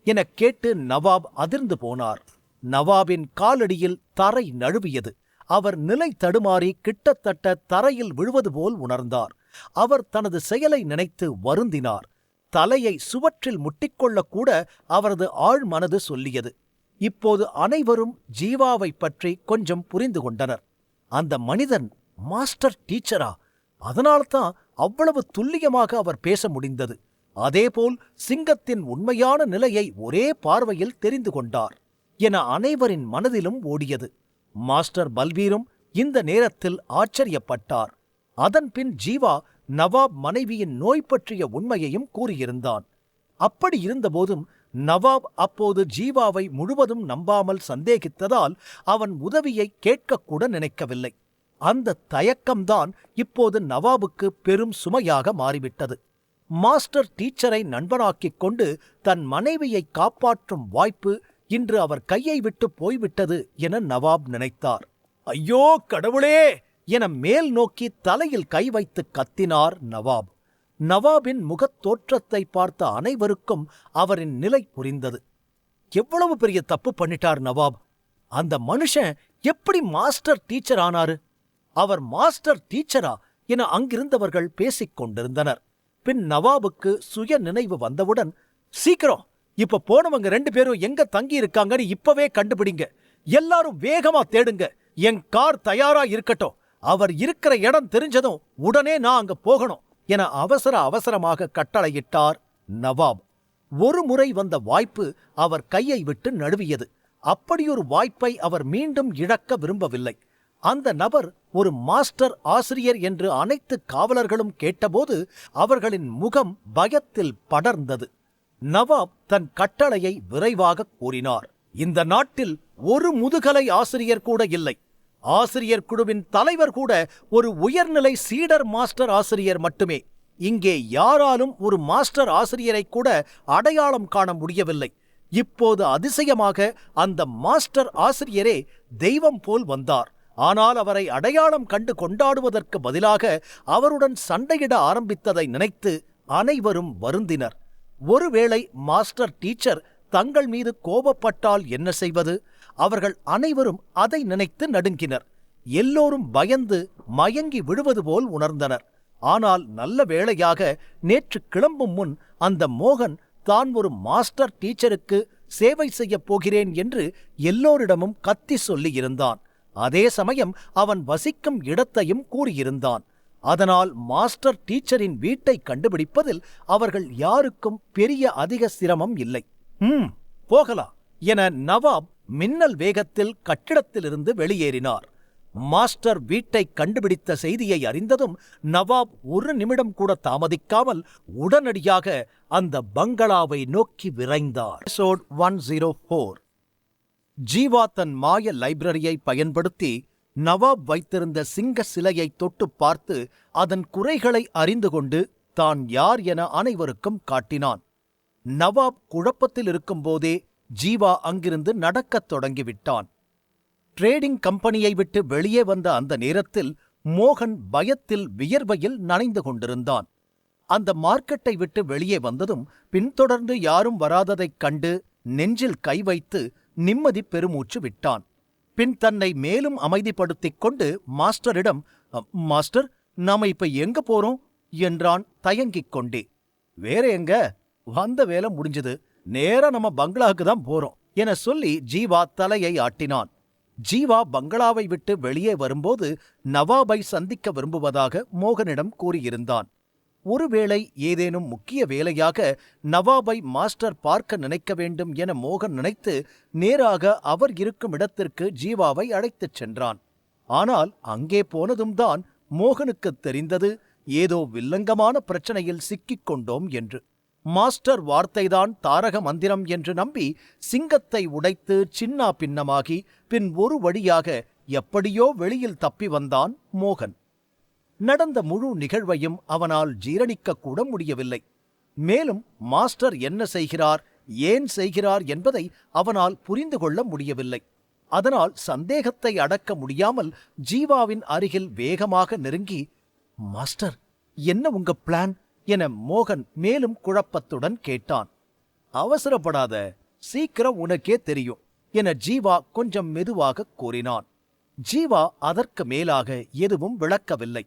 என கேட்டு நவாப் அதிர்ந்து போனார். நவாபின் காலடியில் தரை நழுவியது. அவர் நிலை தடுமாறி கிட்டத்தட்ட தரையில் விழுவது போல் உணர்ந்தார். அவர் தனது செயலை நினைத்து வருந்தினார். தலையை சுவற்றில் முட்டிக்கொள்ளக்கூட அவரது ஆழ் மனது சொல்லியது. இப்போது அனைவரும் ஜீவாவை பற்றி கொஞ்சம் புரிந்து கொண்டனர். அந்த மனிதன் மாஸ்டர் டீச்சரா? அதனால்தான் அவ்வளவு துல்லியமாக அவர் பேச முடிந்தது. அதேபோல் சிங்கத்தின் உண்மையான நிலையை ஒரே பார்வையில் தெரிந்து கொண்டார் என அனைவரின் மனதிலும் ஓடியது. மாஸ்டர் பல்பீரும் இந்த நேரத்தில் ஆச்சரியப்பட்டார். அதன்பின் ஜீவா நவாப் மனைவியின் நோய் பற்றிய உண்மையையும் கூறியிருந்தான். அப்படி இருந்தபோதும் நவாப் அப்போது ஜீவாவை முழுவதும் நம்பாமல் சந்தேகித்ததால் அவன் உதவியை கேட்கக்கூட நினைக்கவில்லை. அந்த தயக்கம்தான் இப்போது நவாபுக்கு பெரும் சுமையாக மாறிவிட்டது. மாஸ்டர் டீச்சரை நண்பனாக்கிக் கொண்டு தன் மனைவியை காப்பாற்றும் வாய்ப்பு இன்று அவர் கையை விட்டு போய்விட்டது என நவாப் நினைத்தார். ஐயோ கடவுளே என மேல் நோக்கி தலையில் கை வைத்து கத்தினார் நவாப். நவாபின் முகத் தோற்றத்தை பார்த்த அனைவருக்கும் அவரின் நிலை புரிந்தது. எவ்வளவு பெரிய தப்பு பண்ணிட்டார் நவாப்! அந்த மனுஷன் எப்படி மாஸ்டர் டீச்சர் ஆனாரு? அவர் மாஸ்டர் டீச்சரா என அங்கிருந்தவர்கள் பேசிக் கொண்டிருந்தனர். பின் நவாபுக்கு சுய நினைவு வந்தவுடன், சீக்கிரம் இப்ப போனவங்க 2 பேரும் எங்க தங்கி இருக்காங்கன்னு இப்பவே கண்டுபிடிங்க. எல்லாரும் வேகமா தேடுங்க. என் கார் தயாரா இருக்கட்டும். அவர் இருக்கிற இடம் தெரிஞ்சதும் உடனே நான் அங்க போகணும் என அவசரமாக கட்டளையிட்டார் நவாப். ஒரு முறை வந்த வாய்ப்பு அவர் கையை விட்டு நழுவியது. அப்படியொரு வாய்ப்பை அவர் மீண்டும் இழக்க விரும்பவில்லை. அந்த நபர் ஒரு மாஸ்டர் ஆசிரியர் என்று அனைத்து காவலர்களும் கேட்டபோது அவர்களின் முகம் பயத்தில் படர்ந்தது. நவாப் தன் கட்டளையை விரைவாக கூறினார். இந்த நாட்டில் ஒரு முதுகலை ஆசிரியர் கூட இல்லை. ஆசிரியர் குழுவின் தலைவர் கூட ஒரு உயர்நிலை சீடர் மாஸ்டர் ஆசிரியர் மட்டுமே. இங்கே யாராலும் ஒரு மாஸ்டர் ஆசிரியரை கூட அடையாளம் காண முடியவில்லை. இப்போது அதிசயமாக அந்த மாஸ்டர் ஆசிரியரே தெய்வம் போல் வந்தார். ஆனால் அவரை அடையாளம் கண்டு கொண்டாடுவதற்கு பதிலாக அவருடன் சண்டையிட ஆரம்பித்ததை நினைத்து அனைவரும் வருந்தினர். ஒருவேளை மாஸ்டர் டீச்சர் தங்கள் மீது கோபப்பட்டால் என்ன செய்வது? அவர்கள் அனைவரும் அதை நினைத்து நடுங்கினர். எல்லோரும் பயந்து மயங்கி விடுவது போல் உணர்ந்தனர். ஆனால் நல்ல வேளையாக நேற்று கிளம்பும் முன் அந்த மோகன் தான் ஒரு மாஸ்டர் டீச்சருக்கு சேவை செய்யப் போகிறேன் என்று எல்லோரிடமும் கத்தி சொல்லியிருந்தான். அதே சமயம் அவன் வசிக்கும் இடத்தையும் கூறியிருந்தான். அதனால் மாஸ்டர் டீச்சரின் வீட்டை கண்டுபிடிப்பதில் அவர்கள் யாருக்கும் பெரிய அதிக சிரமம் இல்லை. போகலாம் என நவாப் மின்னல் வேகத்தில் கட்டிடத்திலிருந்து வெளியேறினார். மாஸ்டர் வீட்டை கண்டுபிடித்த செய்தியை அறிந்ததும் நவாப் ஒரு நிமிடம் கூட தாமதிக்காமல் உடனடியாக அந்த பங்களாவை நோக்கி விரைந்தார். எபிசோட் 104. ஜீவா தன் மாய லைப்ரரியை பயன்படுத்தி நவாப் வைத்திருந்த சிங்க சிலையை தொட்டு பார்த்து அதன் குறைகளை அறிந்து கொண்டு தான் யார் என அனைவருக்கும் காட்டினான். நவாப் குழப்பத்தில் இருக்கும்போதே ஜீவா அங்கிருந்து நடக்கத் தொடங்கிவிட்டான். ட்ரேடிங் கம்பெனியை விட்டு வெளியே வந்த அந்த நேரத்தில் மோகன் பயத்தில் வியர்வையில் நனைந்து கொண்டிருந்தான். அந்த மார்க்கெட்டை விட்டு வெளியே வந்ததும் பின்தொடர்ந்து யாரும் வராததைக் கண்டு நெஞ்சில் கை வைத்து நிம்மதி பெருமூச்சு விட்டான். பின் தன்னை மேலும் அமைதிப்படுத்திக் கொண்டு மாஸ்டரிடம், மாஸ்டர், நாம இப்ப எங்க போறோம் என்றான் தயங்கிக் கொண்டே. வேற எங்க? வந்த வேலை முடிஞ்சது. நேரா நம்ம பங்களாவுக்கு தான் போறோம் என சொல்லி ஜீவா தலையை ஆட்டினான். ஜீவா பங்களாவை விட்டு வெளியே வரும்போது நவாபை சந்திக்க விரும்புவதாக மோகனிடம் கூறியிருந்தான். ஒருவேளை ஏதேனும் முக்கிய வேலையாக நவாபை மாஸ்டர் பார்க்க நினைக்க வேண்டும் என மோகன் நினைத்து நேராக அவர் இருக்கும் இடத்திற்கு ஜீவாவை அழைத்துச் சென்றான். ஆனால் அங்கே போனதும் தான் மோகனுக்குத் தெரிந்தது ஏதோ வில்லங்கமான பிரச்சனையில் சிக்கிக் கொண்டோம் என்று. மாஸ்டர் வார்த்தைதான் தாரக மந்திரம் என்று நம்பி சிங்கத்தை உடைத்து சின்னா பின்னமாகி பின் ஒரு வழியாக எப்படியோ வெளியில் தப்பி வந்தான் மோகன். நடந்த முழு நிகழ்வையும் அவனால் ஜீரணிக்கக்கூட முடியவில்லை. மேலும் மாஸ்டர் என்ன செய்கிறார், ஏன் செய்கிறார் என்பதை அவனால் புரிந்து கொள்ள முடியவில்லை. அதனால் சந்தேகத்தை அடக்க முடியாமல் ஜீவாவின் அருகில் வேகமாக நெருங்கி, மாஸ்டர், என்ன உங்க பிளான் என மோகன் மேலும் குழப்பத்துடன் கேட்டான். அவசரப்படாத, சீக்கிரம் உனக்கே தெரியும் என ஜீவா கொஞ்சம் மெதுவாக கூறினான். ஜீவா அதற்கு மேலாக எதுவும் விளக்கவில்லை.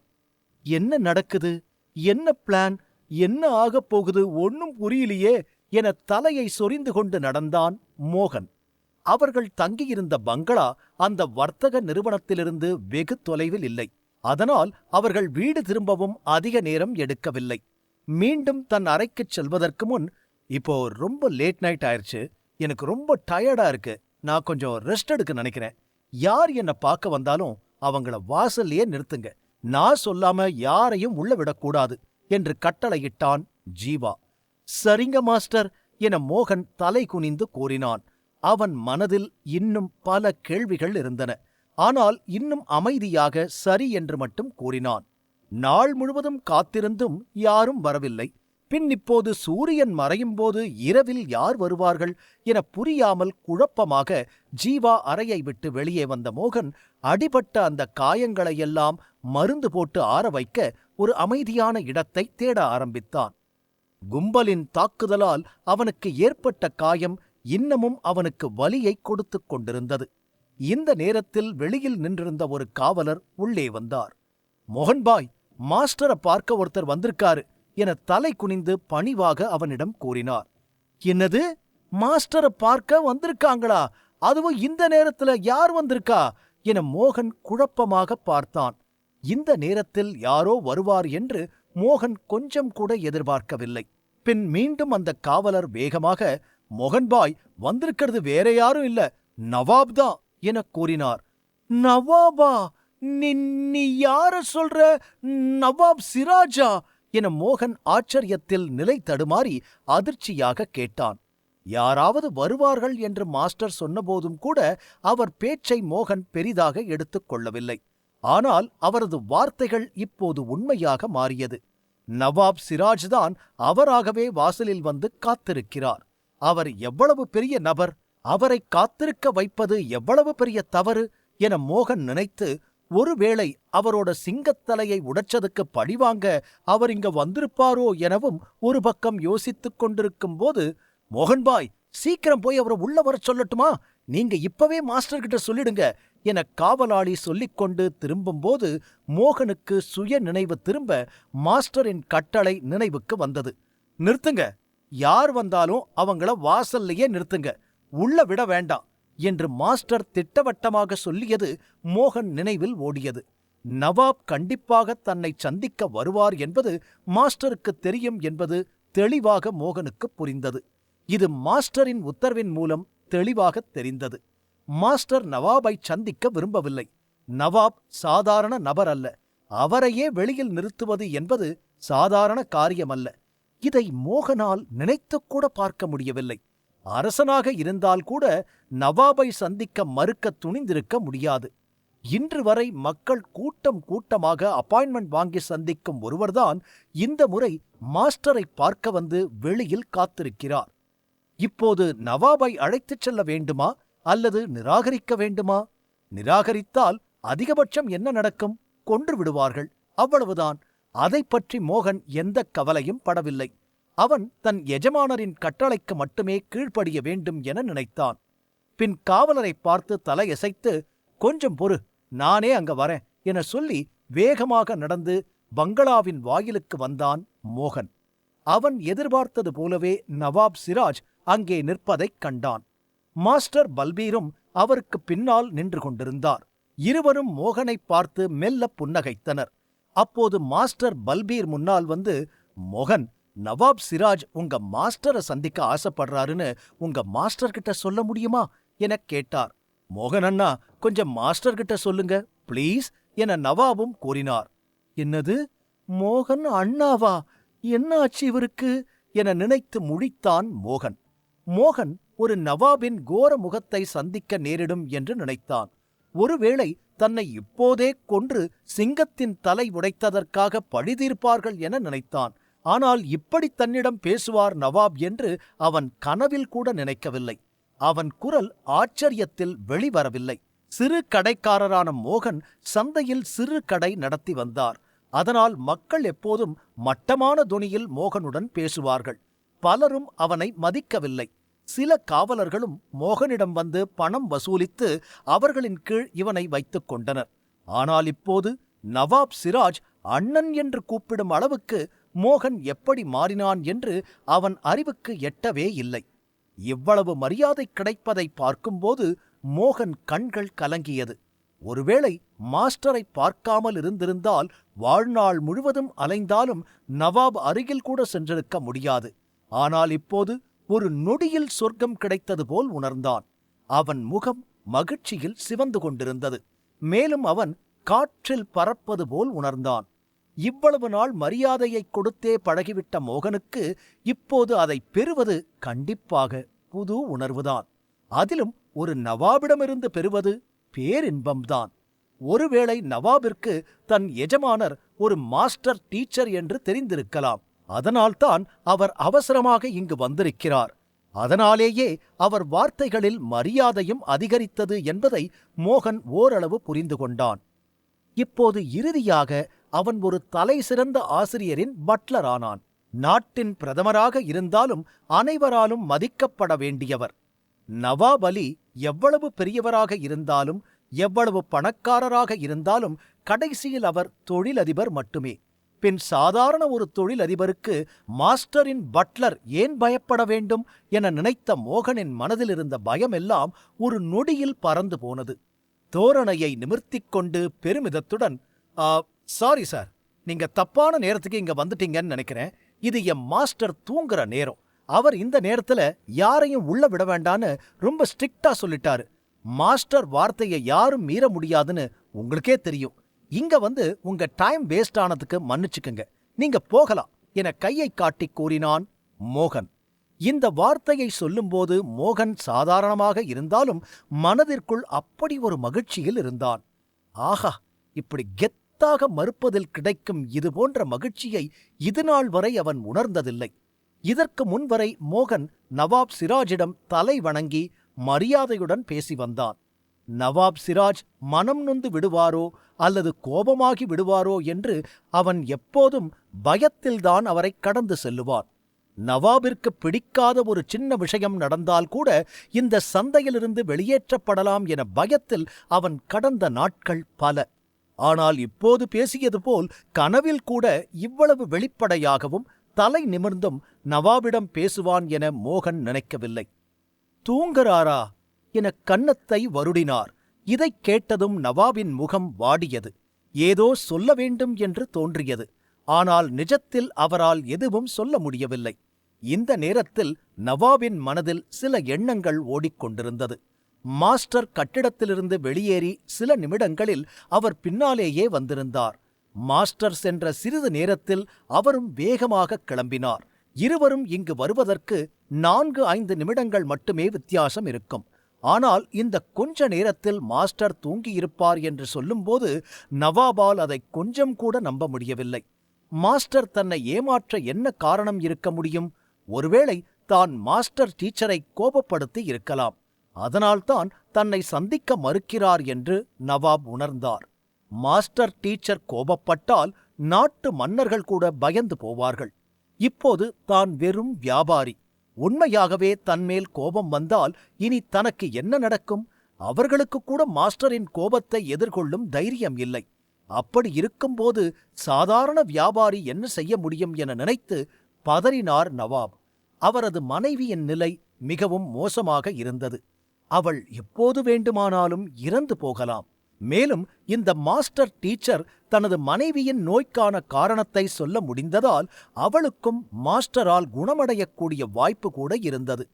என்ன நடக்குது, என்ன பிளான், என்ன ஆகப் போகுது, ஒன்னும் புரியலையே என தலையை சொரிந்து கொண்டு நடந்தான் மோகன். அவர்கள் தங்கியிருந்த பங்களா அந்த வர்த்தக நிறுவனத்திலிருந்து வெகு தொலைவில் இல்லை. அதனால் அவர்கள் வீடு திரும்பவும் அதிக நேரம் எடுக்கவில்லை. மீண்டும் தன் அறைக்குச் செல்வதற்கு முன், இப்போ ரொம்ப லேட் நைட் ஆயிடுச்சு, எனக்கு ரொம்ப டயர்டா இருக்கு, நான் கொஞ்சம் ரெஸ்ட் எடுக்க நினைக்கிறேன். யார் என்ன பார்க்க வந்தாலும் அவங்கள வாசல்லையே நிறுத்துங்க, நான் சொல்லாம யாரையும் உள்ள விடக்கூடாது என்று கட்டளையிட்டான் ஜீவா. சரிங்க மாஸ்டர் என மோகன் தலை குனிந்து கூறினான். அவன் மனதில் இன்னும் பல கேள்விகள் இருந்தன. ஆனால் இன்னும் அமைதியாக சரி என்று மட்டும் கூறினான். நாள் முழுவதும் காத்திருந்தும் யாரும் வரவில்லை. பின் இப்போது சூரியன் மறையும்போது இரவில் யார் வருவார்கள் என புரியாமல் குழப்பமாக ஜீவா அறையை விட்டு வெளியே வந்த மோகன் அடிபட்ட அந்த காயங்களையெல்லாம் மருந்து போட்டு ஆற வைக்க ஒரு அமைதியான இடத்தை தேட ஆரம்பித்தான். கும்பலின் தாக்குதலால் அவனுக்கு ஏற்பட்ட காயம் இன்னமும் அவனுக்கு வலியை கொடுத்துக் கொண்டிருந்தது. இந்த நேரத்தில் வெளியில் நின்றிருந்த ஒரு காவலர் உள்ளே வந்தார். மோகன்பாய், மாஸ்டரை பார்க்க ஒருத்தர் வந்திருக்காரு என தலை குனிந்து பணிவாக அவனிடம் கூறினார். என்னது, மாஸ்டரை பார்க்க வந்திருக்காங்களா? அதுவும் இந்த நேரத்துல யார் வந்திருக்கா என மோகன் குழப்பமாக பார்த்தான். இந்த நேரத்தில் யாரோ வருவார் என்று மோகன் கொஞ்சம் கூட எதிர்பார்க்கவில்லை. பின் மீண்டும் அந்த காவலர் வேகமாக, மோகன்பாய், வந்திருக்கிறது வேற யாரும் இல்ல, நவாப் தான் என கூறினார். நவாபா? நீ யார சொல்ற? நவாப் சிராஜா என மோகன் ஆச்சரியத்தில் நிலை தடுமாறி அதிர்ச்சியாக கேட்டான். யாராவது வருவார்கள் என்று மாஸ்டர் சொன்னபோதும் கூட அவர் பேச்சை மோகன் பெரிதாக எடுத்துக் கொள்ளவில்லை. ஆனால் அவரது வார்த்தைகள் இப்போது உண்மையாக மாறியது. நவாப் சிராஜ்தான் அவராகவே வாசலில் வந்து காத்திருக்கிறார். அவர் எவ்வளவு பெரிய நபர், அவரை காத்திருக்க வைப்பது எவ்வளவு பெரிய தவறு என மோகன் நினைத்து, ஒருவேளை அவரோட சிங்கத்தலையை உடைச்சதுக்கு பழிவாங்க அவர் இங்க வந்திருப்பாரோ எனவும் ஒரு பக்கம் யோசித்துக் கொண்டிருக்கும் போது, மோகன்பாய், சீக்கிரம் போய் அவரை உள்ள வரச் சொல்லட்டுமா? நீங்க இப்பவே மாஸ்டர் கிட்ட சொல்லிடுங்க என காவலாளி சொல்லிக்கொண்டு திரும்பும்போது மோகனுக்கு சுய நினைவு திரும்ப மாஸ்டரின் கட்டளை நினைவுக்கு வந்தது. நிறுத்துங்க, யார் வந்தாலும் அவங்கள வாசல்லையே நிறுத்துங்க, உள்ள விட வேண்டாம் என்று மாஸ்டர் திட்டவட்டமாக சொல்லியது மோகன் நினைவில் ஓடியது. நவாப் கண்டிப்பாக தன்னை சந்திக்க வருவார் என்பது மாஸ்டருக்கு தெரியும் என்பது தெளிவாக மோகனுக்கு புரிந்தது. இது மாஸ்டரின் உத்தரவின் மூலம் தெளிவாக தெரிந்தது. மாஸ்டர் நவாபை சந்திக்க விரும்பவில்லை. நவாப் சாதாரண நபர் அல்ல. அவரையே வெளியில் நிறுத்துவது என்பது சாதாரண காரியமல்ல. இதை மோகனால் நினைத்துக்கூட பார்க்க முடியவில்லை. அரசனாக இருந்தால் கூட நவாபை சந்திக்க மறுக்க துணிந்திருக்க முடியாது. இன்று வரை மக்கள் கூட்டம் கூட்டமாக அப்பாயின்மெண்ட் வாங்கி சந்திக்கும் ஒருவர்தான் இந்த முறை மாஸ்டரை பார்க்க வந்து வெளியில் காத்திருக்கிறார். இப்போது நவாபை அழைத்துச் செல்ல வேண்டுமா அல்லது நிராகரிக்க வேண்டுமா? நிராகரித்தால் அதிகபட்சம் என்ன நடக்கும்? கொன்று விடுவார்கள், அவ்வளவுதான். அதை பற்றி மோகன் எந்த கவலையும் படவில்லை. அவன் தன் எஜமானரின் கட்டளைக்கு மட்டுமே கீழ்ப்படிய வேண்டும் என நினைத்தான். பின் காவலரை பார்த்து தலையசைத்து, கொஞ்சம் பொறு, நானே அங்க வரேன் என சொல்லி வேகமாக நடந்து பங்களாவின் வாயிலுக்கு வந்தான் மோகன். அவன் எதிர்பார்த்தது போலவே நவாப் சிராஜ் அங்கே நிற்பதைக் கண்டான். மாஸ்டர் பல்பீரும் அவருக்கு பின்னால் நின்று கொண்டிருந்தார். இருவரும் மோகனை பார்த்து மெல்ல புன்னகைத்தனர். அப்போது மாஸ்டர் பல்பீர் முன்னால் வந்து, மோகன், நவாப் சிராஜ் உங்க மாஸ்டரை சந்திக்க ஆசைப்படுறாருன்னு உங்க மாஸ்டர் கிட்ட சொல்ல முடியுமா என கேட்டார். மோகன் அண்ணா, கொஞ்சம் மாஸ்டர் கிட்ட சொல்லுங்க ப்ளீஸ் என நவாபும் கூறினார். என்னது, மோகன் அண்ணாவா? என்ன ஆச்சு இவருக்கு என நினைத்து முழித்தான் மோகன். மோகன் ஒரு நவாபின் கோர முகத்தை சந்திக்க நேரிடும் என்று நினைத்தான். ஒருவேளை தன்னை இப்போதே கொன்று சிங்கத்தின் தலை உடைத்ததற்காக பழிதீர்ப்பார்கள் என நினைத்தான். ஆனால் இப்படி தன்னிடம் பேசுவார் நவாப் என்று அவன் கனவில் கூட நினைக்கவில்லை. அவன் குரல் ஆச்சரியத்தில் வெளிவரவில்லை. சிறு கடைக்காரரான மோகன் சந்தையில் சிறு கடை நடத்தி வந்தார். அதனால் மக்கள் எப்போதும் மட்டமான தொனியில் மோகனுடன் பேசுவார்கள். பலரும் அவனை மதிக்கவில்லை. சில காவலர்களும் மோகனிடம் வந்து பணம் வசூலித்து அவர்களின் கீழ் இவனை வைத்துக் கொண்டனர். ஆனால் இப்போது நவாப் சிராஜ் அண்ணன் என்று கூப்பிடும் அளவுக்கு மோகன் எப்படி மாறினான் என்று அவன் அறிவுக்கு எட்டவே இல்லை. இவ்வளவு மரியாதை கிடைப்பதை பார்க்கும்போது மோகன் கண்கள் கலங்கியது. ஒருவேளை மாஸ்டரை பார்க்காமல் இருந்திருந்தால் வாழ்நாள் முழுவதும் அலைந்தாலும் நவாப் அருகில் கூட சென்றிருக்க முடியாது. ஆனால் இப்போது ஒரு நொடியில் சொர்க்கம் கிடைத்தது போல் உணர்ந்தான். அவன் முகம் மகிழ்ச்சியில் சிவந்து கொண்டிருந்தது. மேலும் அவன் காற்றில் பறப்பது போல் உணர்ந்தான். இவ்வளவு நாள் மரியாதையை கொடுத்தே பழகிவிட்ட மோகனுக்கு இப்போது அதை பெறுவது கண்டிப்பாக புது உணர்வுதான். அதிலும் ஒரு நவாபிடமிருந்து பெறுவது பேரின்பம்தான். ஒருவேளை நவாபிற்கு தன் எஜமானர் ஒரு மாஸ்டர் டீச்சர் என்று தெரிந்திருக்கலாம். அதனால்தான் அவர் அவசரமாக இங்கு வந்திருக்கிறார். அதனாலேயே அவர் வார்த்தைகளில் மரியாதையும் அதிகரித்தது என்பதை மோகன் ஓரளவு புரிந்து கொண்டான். இப்போது இறுதியாக அவன் ஒரு தலைசிறந்த ஆசிரியரின் பட்லரானான். நாட்டின் பிரதமராக இருந்தாலும் அனைவராலும் மதிக்கப்பட வேண்டியவர். நவாப் அலி எவ்வளவு பெரியவராக இருந்தாலும், எவ்வளவு பணக்காரராக இருந்தாலும் கடைசியில் அவர் தொழிலதிபர் மட்டுமே. பின் சாதாரண ஒரு தொழிலதிபருக்கு மாஸ்டரின் பட்லர் ஏன் பயப்பட வேண்டும் என நினைத்த மோகனின் மனதில் இருந்த பயமெல்லாம் ஒரு நொடியில் பறந்து போனது. தோரணையை நிமிர்த்திக் கொண்டு பெருமிதத்துடன், சாரி சார், நீங்க தப்பான நேரத்துக்கு இங்க வந்துட்டீங்கன்னு நினைக்கிறேன். இது என் மாஸ்டர் தூங்குற நேரம். அவர் இந்த நேரத்துல யாரையும் உள்ள விட வேண்டான்னு ரொம்ப ஸ்ட்ரிக்டா சொல்லிட்டாரு. மாஸ்டர் வார்த்தையை யாரும் மீற முடியாதுன்னு உங்களுக்கே தெரியும். இங்க வந்து உங்க டைம் வேஸ்ட் ஆனதுக்கு மன்னிச்சுக்குங்க, நீங்க போகலாம் என கையை காட்டி கூறினான் மோகன். இந்த வார்த்தையை சொல்லும்போது மோகன் சாதாரணமாக இருந்தாலும் மனதிற்குள் அப்படி ஒரு மகிழ்ச்சியில் இருந்தான். ஆஹா, இப்படி கெத்தாக மறுப்பதில் கிடைக்கும் இது போன்ற மகிழ்ச்சியை இதுநாள் வரை அவன் உணர்ந்ததில்லை. இதற்கு முன்வரை மோகன் நவாப் சிராஜிடம் தலை வணங்கி மரியாதையுடன் பேசி வந்தான். நவாப் சிராஜ் மனம் நொந்து விடுவாரோ அல்லது கோபமாகி விடுவாரோ என்று அவன் எப்போதும் பயத்தில்தான் அவரை கடந்து செல்லுவான். நவாபிற்கு பிடிக்காத ஒரு சின்ன விஷயம் நடந்தால் கூட இந்த சந்தையிலிருந்து வெளியேற்றப்படலாம் என பயத்தில் அவன் கடந்த நாட்கள் பல. ஆனால் இப்போது பேசியது போல் கனவில் கூட இவ்வளவு வெளிப்படையாகவும் தலை நிமிர்ந்தும் நவாபிடம் பேசுவான் என மோகன் நினைக்கவில்லை. தூங்குறாரா என கன்னத்தை வருடினார். இதைக் கேட்டதும் நவாபின் முகம் வாடியது. ஏதோ சொல்ல வேண்டும் என்று தோன்றியது. ஆனால் நிஜத்தில் அவரால் எதுவும் சொல்ல முடியவில்லை. இந்த நேரத்தில் நவாபின் மனதில் சில எண்ணங்கள் ஓடிக்கொண்டிருந்தது. மாஸ்டர் கட்டிடத்திலிருந்து வெளியேறி சில நிமிடங்களில் அவர் பின்னாலேயே வந்திருந்தார். மாஸ்டர் சென்ற சிறிது நேரத்தில் அவரும் வேகமாக கிளம்பினார். இருவரும் இங்கு வருவதற்கு 4-5 நிமிடங்கள் மட்டுமே வித்தியாசம் இருக்கும். ஆனால் இந்த கொஞ்ச நேரத்தில் மாஸ்டர் தூங்கியிருப்பார் என்று சொல்லும்போது நவாபால் அதை கொஞ்சம் கூட நம்ப முடியவில்லை. மாஸ்டர் தன்னை ஏமாற்ற என்ன காரணம் இருக்க முடியும்? ஒருவேளை தான் மாஸ்டர் டீச்சரை கோபப்படுத்தி இருக்கலாம். அதனால்தான் தன்னை சந்திக்க மறுக்கிறார் என்று நவாப் உணர்ந்தார். மாஸ்டர் டீச்சர் கோபப்பட்டால் நாட்டு மன்னர்கள் கூட பயந்து போவார்கள். இப்போது தான் வெறும் வியாபாரி. உண்மையாகவே தன்மேல் கோபம் வந்தால் இனி தனக்கு என்ன நடக்கும்? அவர்களுக்கு கூட மாஸ்டரின் கோபத்தை எதிர்கொள்ளும் தைரியம் இல்லை. அப்படி இருக்கும்போது சாதாரண வியாபாரி என்ன செய்ய முடியும் என நினைத்து பதறினார் நவாப். அவரது மனைவியின் நிலை மிகவும் மோசமாக இருந்தது. அவள் எப்போது வேண்டுமானாலும் இறந்து போகலாம். மேலும் இந்த மாஸ்டர் டீச்சர் தனது மனைவியின் நோய்க்கான காரணத்தை சொல்ல முடிந்ததால் அவளுக்கும் மாஸ்டரால் குணமடையக்கூடிய வாய்ப்பு கூட இருந்தது.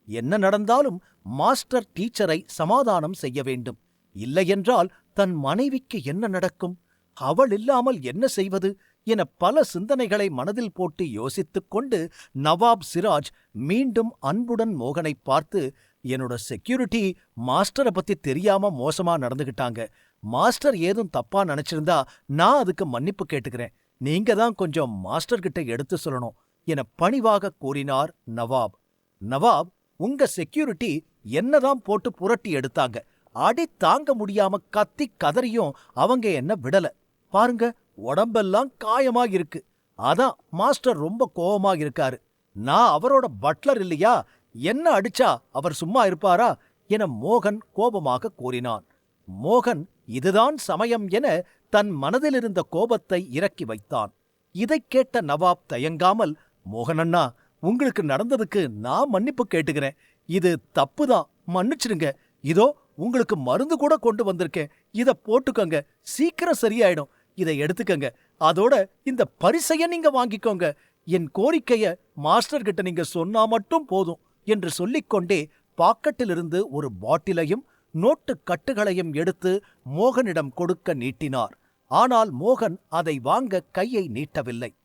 என்ன நடந்தாலும் மாஸ்டர் டீச்சரை சமாதானம் செய்ய வேண்டும். இல்லையென்றால் தன் மனைவிக்கு என்ன நடக்கும்? அவள் இல்லாமல் என்ன செய்வது என பல சிந்தனைகளை மனதில் போட்டு யோசித்துக் கொண்டு நவாப் சிராஜ் மீண்டும் அன்புடன் மோகனை பார்த்து, என்னோட செக்யூரிட்டி மாஸ்டரை பத்தி தெரியாம மோசமா நடந்துகிட்டாங்க. மாஸ்டர் ஏதும் தப்பா நினைச்சிருந்தா நான் அதுக்கு மன்னிப்பு கேட்டுக்கிறேன். நீங்க தான் கொஞ்சம் மாஸ்டர்கிட்ட எடுத்து சொல்லணும் என பணிவாக கூறினார் நவாப். நவாப், உங்க செக்யூரிட்டி என்னதான் போட்டு புரட்டி எடுத்தாங்க. அடி தாங்க முடியாம கத்தி கதறியும் அவங்க என்ன விடல. பாருங்க, உடம்பெல்லாம் காயமா இருக்கு. அதான் மாஸ்டர் ரொம்ப கோவமா இருக்காரு. நான் அவரோட பட்லர் இல்லையா? என்ன அடிச்சா அவர் சும்மா இருப்பாரா என மோகன் கோபமாக கூறினான். மோகன் இதுதான் சமயம் என தன் மனதிலிருந்த கோபத்தை இறக்கி வைத்தான். இதைக் கேட்ட நவாப் தயங்காமல், மோகன் அண்ணா, உங்களுக்கு நடந்ததுக்கு நான் மன்னிப்பு கேட்டுக்கிறேன். இது தப்புதான், மன்னிச்சிடுங்க. இதோ உங்களுக்கு மருந்து கூட கொண்டு வந்திருக்கேன். இத போட்டுக்கங்க, சீக்கிரம் சரியாயிடும். இதை எடுத்துக்கங்க. அதோட இந்த பரிசைய நீங்க வாங்கிக்கோங்க. என் கோரிக்கைய மாஸ்டர் கிட்ட நீங்க சொன்னா மட்டும் போதும் என்று சொல்லிக்கொண்டே பாக்கெட்டிலிருந்து ஒரு பாட்டிலையும் நோட்டு கட்டுகளையும் எடுத்து மோகனிடம் கொடுக்க நீட்டினார். ஆனால் மோகன் அதை வாங்க கையை நீட்டவில்லை.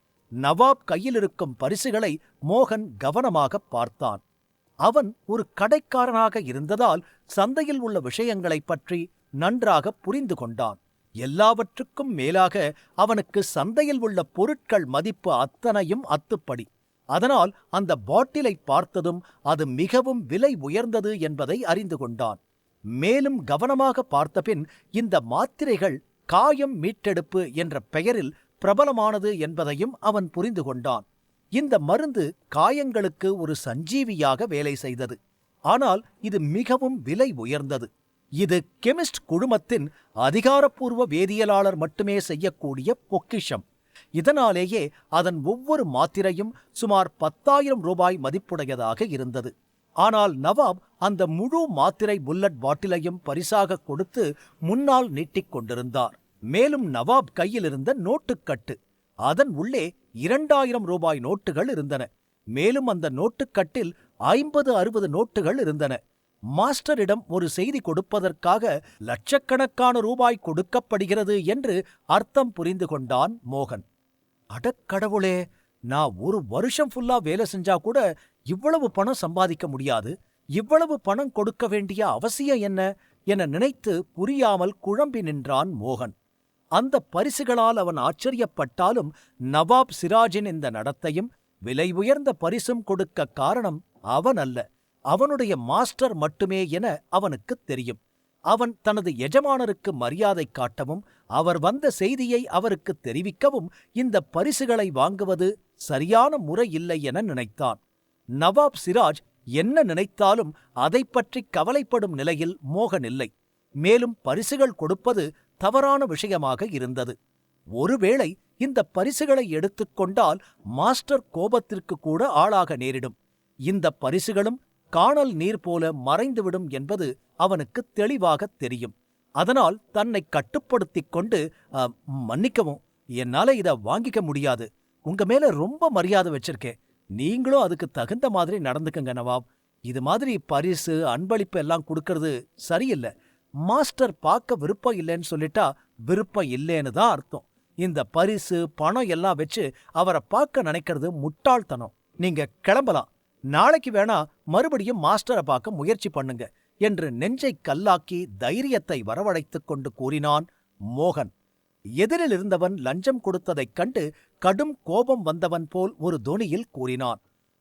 நவாப் கையில் இருக்கும் பரிசுகளை மோகன் கவனமாக பார்த்தான். அவன் ஒரு கடைக்காரனாக இருந்ததால் சந்தையில் உள்ள விஷயங்களைப் பற்றி நன்றாக புரிந்து கொண்டான். எல்லாவற்றுக்கும் மேலாக அவனுக்கு சந்தையில் உள்ள பொருட்கள் மதிப்பு அத்தனையும் அத்துப்படி. அதனால் அந்த பாட்டிலை பார்த்ததும் அது மிகவும் விலை உயர்ந்தது என்பதை அறிந்து கொண்டான். மேலும் கவனமாக பார்த்தபின் இந்த மாத்திரைகள் காயம் மீட்டெடுப்பு என்ற பெயரில் பிரபலமானது என்பதையும் அவன் புரிந்து கொண்டான். இந்த மருந்து காயங்களுக்கு ஒரு சஞ்சீவியாக வேலை செய்தது. ஆனால் இது மிகவும் விலை உயர்ந்தது. இது கெமிஸ்ட் குழுமத்தின் அதிகாரப்பூர்வ வேதியியலாளர் மட்டுமே செய்யக்கூடிய பொக்கிஷம். இதனாலேயே அதன் ஒவ்வொரு மாத்திரையும் சுமார் 10,000 ரூபாய் மதிப்புடையதாக இருந்தது. ஆனால் நவாப் அந்த முழு மாத்திரை புல்லட் பாட்டிலையும் பரிசாக கொடுத்து முன்னால் நீட்டிக் கொண்டிருந்தார். மேலும் நவாப் கையில் இருந்த நோட்டுக்கட்டு, அதன் உள்ளே 2,000 ரூபாய் நோட்டுகள் இருந்தன. மேலும் அந்த நோட்டுக்கட்டில் 50-60 நோட்டுகள் இருந்தன. மாஸ்டரிடம் ஒரு செய்தி கொடுப்பதற்காக லட்சக்கணக்கான ரூபாய் கொடுக்கப்படுகிறது என்று அர்த்தம் புரிந்து கொண்டான் மோகன். அடக்கடவுளே, நான் ஒரு வருஷம் ஃபுல்லா வேலை செஞ்சா கூட இவ்வளவு பணம் சம்பாதிக்க முடியாது. இவ்வளவு பணம் கொடுக்க வேண்டிய அவசியம் என்ன என நினைத்து புரியாமல் குழம்பி நின்றான் மோகன். அந்த பரிசுகளால் அவன் ஆச்சரியப்பட்டாலும் நவாப் சிராஜின் இந்த நடத்தையும் விலை உயர்ந்த பரிசும் கொடுக்க காரணம் அவன் அல்ல, அவனுடைய மாஸ்டர் மட்டுமே என அவனுக்குத் தெரியும். அவன் தனது எஜமானருக்கு மரியாதை காட்டவும் அவர் வந்த செய்தியை அவருக்கு தெரிவிக்கவும் இந்த பரிசுகளை வாங்குவது சரியான முறை இல்லை என நினைத்தான். நவாப் சிராஜ் என்ன நினைத்தாலும் அதை பற்றி கவலைப்படும் நிலையில் மோகன் இல்லை. மேலும் பரிசுகள் கொடுப்பது தவறான விஷயமாக இருந்தது. ஒருவேளை இந்த பரிசுகளை எடுத்துக்கொண்டால் மாஸ்டர் கோபத்திற்கு கூட ஆளாக நேரிடும். இந்த பரிசுகளும் காணல் நீர் போல மறைந்துவிடும் என்பது அவனுக்கு தெளிவாக தெரியும். அதனால் தன்னை கட்டுப்படுத்திக் கொண்டு, மன்னிக்கவும், என்னால இத வாங்கிக்க முடியாது. உங்க மேல ரொம்ப மரியாதை வச்சிருக்கேன். நீங்களும் அதுக்கு தகுந்த மாதிரி நடந்துக்குங்க நவாப். இது மாதிரி பரிசு அன்பளிப்பு எல்லாம் கொடுக்கறது சரியில்லை. மாஸ்டர் பார்க்க விருப்பம் இல்லைன்னு சொல்லிட்டா விருப்பம் இல்லைன்னு தான் அர்த்தம். இந்த பரிசு பணம் எல்லாம் வச்சு அவரை பார்க்க நினைக்கிறது முட்டாள்தனம். நீங்க கிளம்பலாம். நாளைக்கு வேணா மறுபடியும் மாஸ்டரை பார்க்க முயற்சி பண்ணுங்க என்று நெஞ்சை கல்லாக்கி தைரியத்தை வரவழைத்துக் கொண்டு கூறினான் மோகன். எதிரில் இருந்தவன் லஞ்சம் கொடுத்ததைக் கண்டு கடும் கோபம் வந்தவன் போல் ஒரு தொனியில் கூறினான்.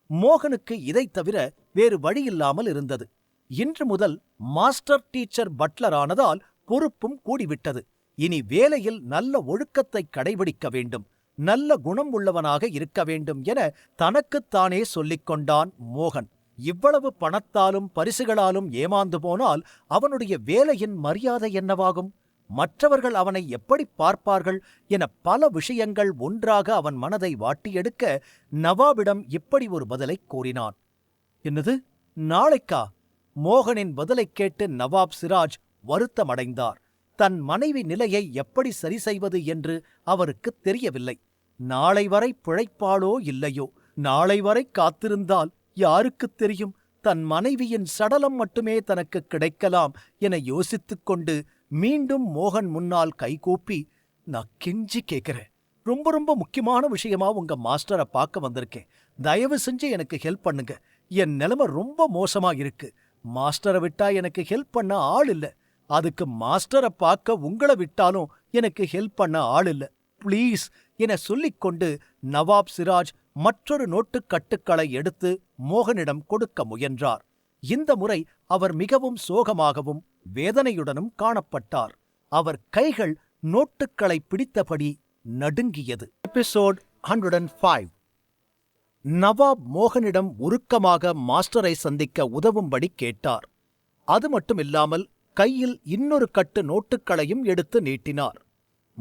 மோகனுக்கு இதைத் தவிர வேறு வழியில்லாமல் இருந்தது. இன்று முதல் மாஸ்டர் டீச்சர் பட்லர் ஆனதால் பொறுப்பும் கூடிவிட்டது. இனி வேலையில் நல்ல ஒழுக்கத்தை கடைபிடிக்க வேண்டும், நல்ல குணம் உள்ளவனாக இருக்க வேண்டும் என தனக்குத்தானே சொல்லிக் கொண்டான் மோகன். இவ்வளவு பணத்தாலும் பரிசுகளாலும் ஏமாந்து போனால் அவனுடைய வேலையின் மரியாதை என்னவாகும்? மற்றவர்கள் அவனை எப்படி பார்ப்பார்கள் என பல விஷயங்கள் ஒன்றாக அவன் மனதை வாட்டியெடுக்க நவாபிடம் இப்படி ஒரு பதிலை கூறினான். என்னது, நாளைக்கா? மோகனின் பதிலைக் கேட்டு நவாப் சிராஜ் வருத்தமடைந்தார். தன் மனைவி நிலையை எப்படி சரி செய்வது என்று அவருக்கு தெரியவில்லை. நாளை வரை பிழைப்பாளோ இல்லையோ? நாளை வரை காத்திருந்தால் யாருக்குத் தெரியும்? தன் மனைவியின் சடலம் மட்டுமே தனக்கு கிடைக்கலாம் என யோசித்துக் கொண்டு மீண்டும் மோகன் முன்னால் கைகூப்பி, நான் கெஞ்சி கேட்கிறேன், ரொம்ப ரொம்ப முக்கியமான விஷயமா உங்க மாஸ்டரை பார்க்க வந்திருக்கேன். தயவு செஞ்சு எனக்கு ஹெல்ப் பண்ணுங்க. என் நிலைமை ரொம்ப மோசமா இருக்கு. மாஸ்டரை விட்டா எனக்கு ஹெல்ப் பண்ண ஆள் இல்ல. அதுக்கு மாஸ்டரை பார்க்க உங்களை விட்டாலும் எனக்கு ஹெல்ப் பண்ண ஆள் இல்ல. ப்ளீஸ் என சொல்லிக்கொண்டு நவாப் சிராஜ் மற்றொரு நோட்டுக்கட்டுக்களை எடுத்து மோகனிடம் கொடுக்க முயன்றார். இந்த முறை அவர் மிகவும் சோகமாகவும் வேதனையுடனும் காணப்பட்டார். அவர் கைகள் நோட்டுக்களை பிடித்தபடி நடுங்கியது. எபிசோட் 105. நவாப் மோகனிடம் உருக்கமாக மாஸ்டரை சந்திக்க உதவும்படி கேட்டார். அது மட்டுமில்லாமல் கையில் இன்னொரு கட்டு நோட்டுக்களையும் எடுத்து நீட்டினார்.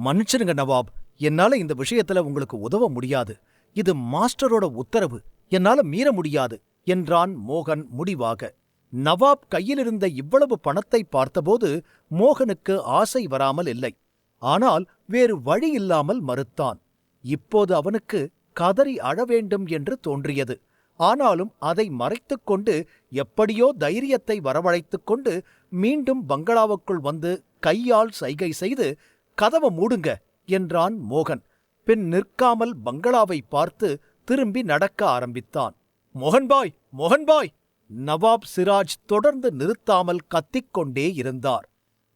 மன்னிச்சிருங்க நவாப், என்னால இந்த விஷயத்துல உங்களுக்கு உதவ முடியாது. இது மாஸ்டரோட உத்தரவு, என்னால மீற முடியாது என்றான் மோகன் முடிவாக. நவாப் கையிலிருந்த இவ்வளவு பணத்தை பார்த்தபோது மோகனுக்கு ஆசை வராமல் இல்லை. ஆனால் வேறு வழி இல்லாமல் மறுத்தான். இப்போது அவனுக்கு கதறி அழ வேண்டும் என்று தோன்றியது. ஆனாலும் அதை மறைத்துக் கொண்டு எப்படியோ தைரியத்தை வரவழைத்துக் கொண்டு மீண்டும் பங்களாவுக்குள் வந்து கையால் சைகை செய்து, கதவை மூடுங்க என்றான் மோகன். பின் நிற்காமல் பங்களாவை பார்த்து திரும்பி நடக்க ஆரம்பித்தான். மோகன்பாய், மோகன்பாய்! நவாப் சிராஜ் தொடர்ந்து நிறுத்தாமல் கத்திக்கொண்டே இருந்தார்.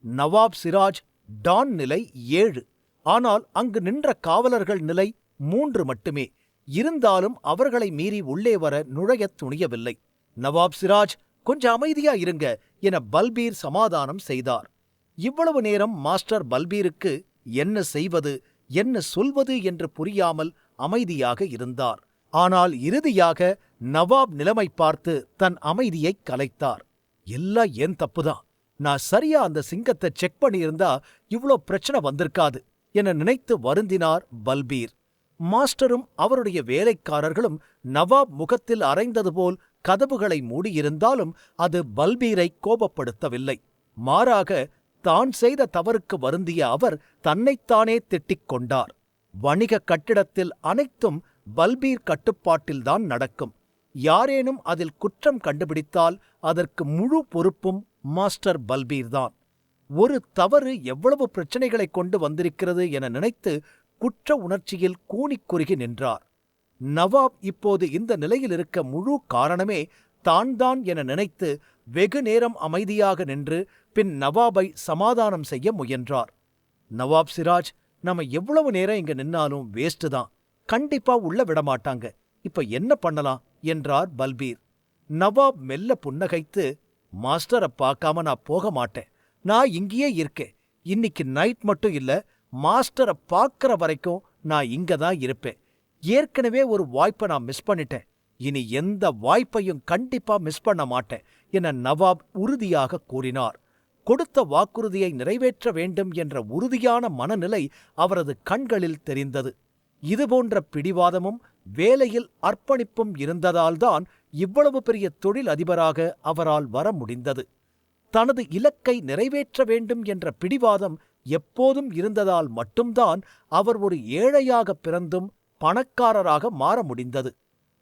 நவாப் சிராஜ் டான் நிலை 7. ஆனால் அங்கு நின்ற காவலர்கள் நிலை 3 மட்டுமே. இருந்தாலும் அவர்களை மீறி உள்ளே வர நுழையத் துணியவில்லை. நவாப் சிராஜ், கொஞ்சம் அமைதியா இருங்க என பல்பீர் சமாதானம் செய்தார். இவ்வளவு நேரம் மாஸ்டர் பல்பீருக்கு என்ன செய்வது, என்ன சொல்வது என்று புரியாமல் அமைதியாக இருந்தார். ஆனால் இறுதியாக நவாப் நிலைமை பார்த்து தன் அமைதியைக் கலைத்தார். எல்லாம் ஏன் தப்புதான். நான் சரியா அந்த சிங்கத்தை செக் பண்ணியிருந்தா இவ்ளோ பிரச்சனை வந்திருக்காது என நினைத்து வருந்தினார் பல்பீர். மாஸ்டரும் அவருடைய வேலைக்காரர்களும் நவாப் முகத்தில் அறைந்தது போல் கதவுகளை மூடியிருந்தாலும் அது பல்பீரை கோபப்படுத்தவில்லை. மாறாக தான் செய்த தவறுக்கு வருந்திய அவர் தன்னைத்தானே திட்டிக் கொண்டார். வணிக கட்டிடத்தில் அனைத்தும் பல்பீர் கட்டுப்பாட்டில்தான் நடக்கும். யாரேனும் அதில் குற்றம் கண்டுபிடித்தால் அதற்கு முழு பொறுப்பும் மாஸ்டர் பல்பீர்தான். ஒரு தவறு எவ்வளவு பிரச்சனைகளை கொண்டு வந்திருக்கிறது என நினைத்து குற்ற உணர்ச்சியில் கூனிக் குறுகி நின்றார். நவாப் இப்போது இந்த நிலையில் இருக்க முழு காரணமே தான் என நினைத்து வெகு நேரம் அமைதியாக நின்று பின் நவாபை சமாதானம் செய்ய முயன்றார். நவாப் சிராஜ், நம்ம எவ்வளவு நேரம் இங்க நின்னாலும் வேஸ்ட் தான். கண்டிப்பா உள்ள விடமாட்டாங்க. இப்ப என்ன பண்ணலாம் என்றார் பல்பீர். நவாப் மெல்ல புன்னகைத்து, மாஸ்டரை பார்க்காம நான் போக மாட்டேன். நான் இங்கேயே இருக்கேன். இன்னைக்கு நைட் மட்டும் இல்ல, மாஸ்டரை பார்க்கற வரைக்கும் நான் இங்கதான் இருப்பேன். ஏற்கனவே ஒரு வாய்ப்பை நான் மிஸ் பண்ணிட்டேன். இனி எந்த வாய்ப்பையும் கண்டிப்பா மிஸ் பண்ண மாட்டேன் என நவாப் உறுதியாக கூறினார். கொடுத்த வாக்குறுதியை நிறைவேற்ற வேண்டும் என்ற உறுதியான மனநிலை அவரது கண்களில் தெரிந்தது. இதுபோன்ற பிடிவாதமும் வேலையில் அர்ப்பணிப்பும் இருந்ததால்தான் இவ்வளவு பெரிய தொழில் அதிபராக அவரால் வர முடிந்தது. தனது இலக்கை நிறைவேற்ற வேண்டும் என்ற பிடிவாதம் எப்போதும் இருந்ததால் மட்டும்தான் அவர் ஒரு ஏழையாக பிறந்தும் பணக்காரராக மாற முடிந்தது.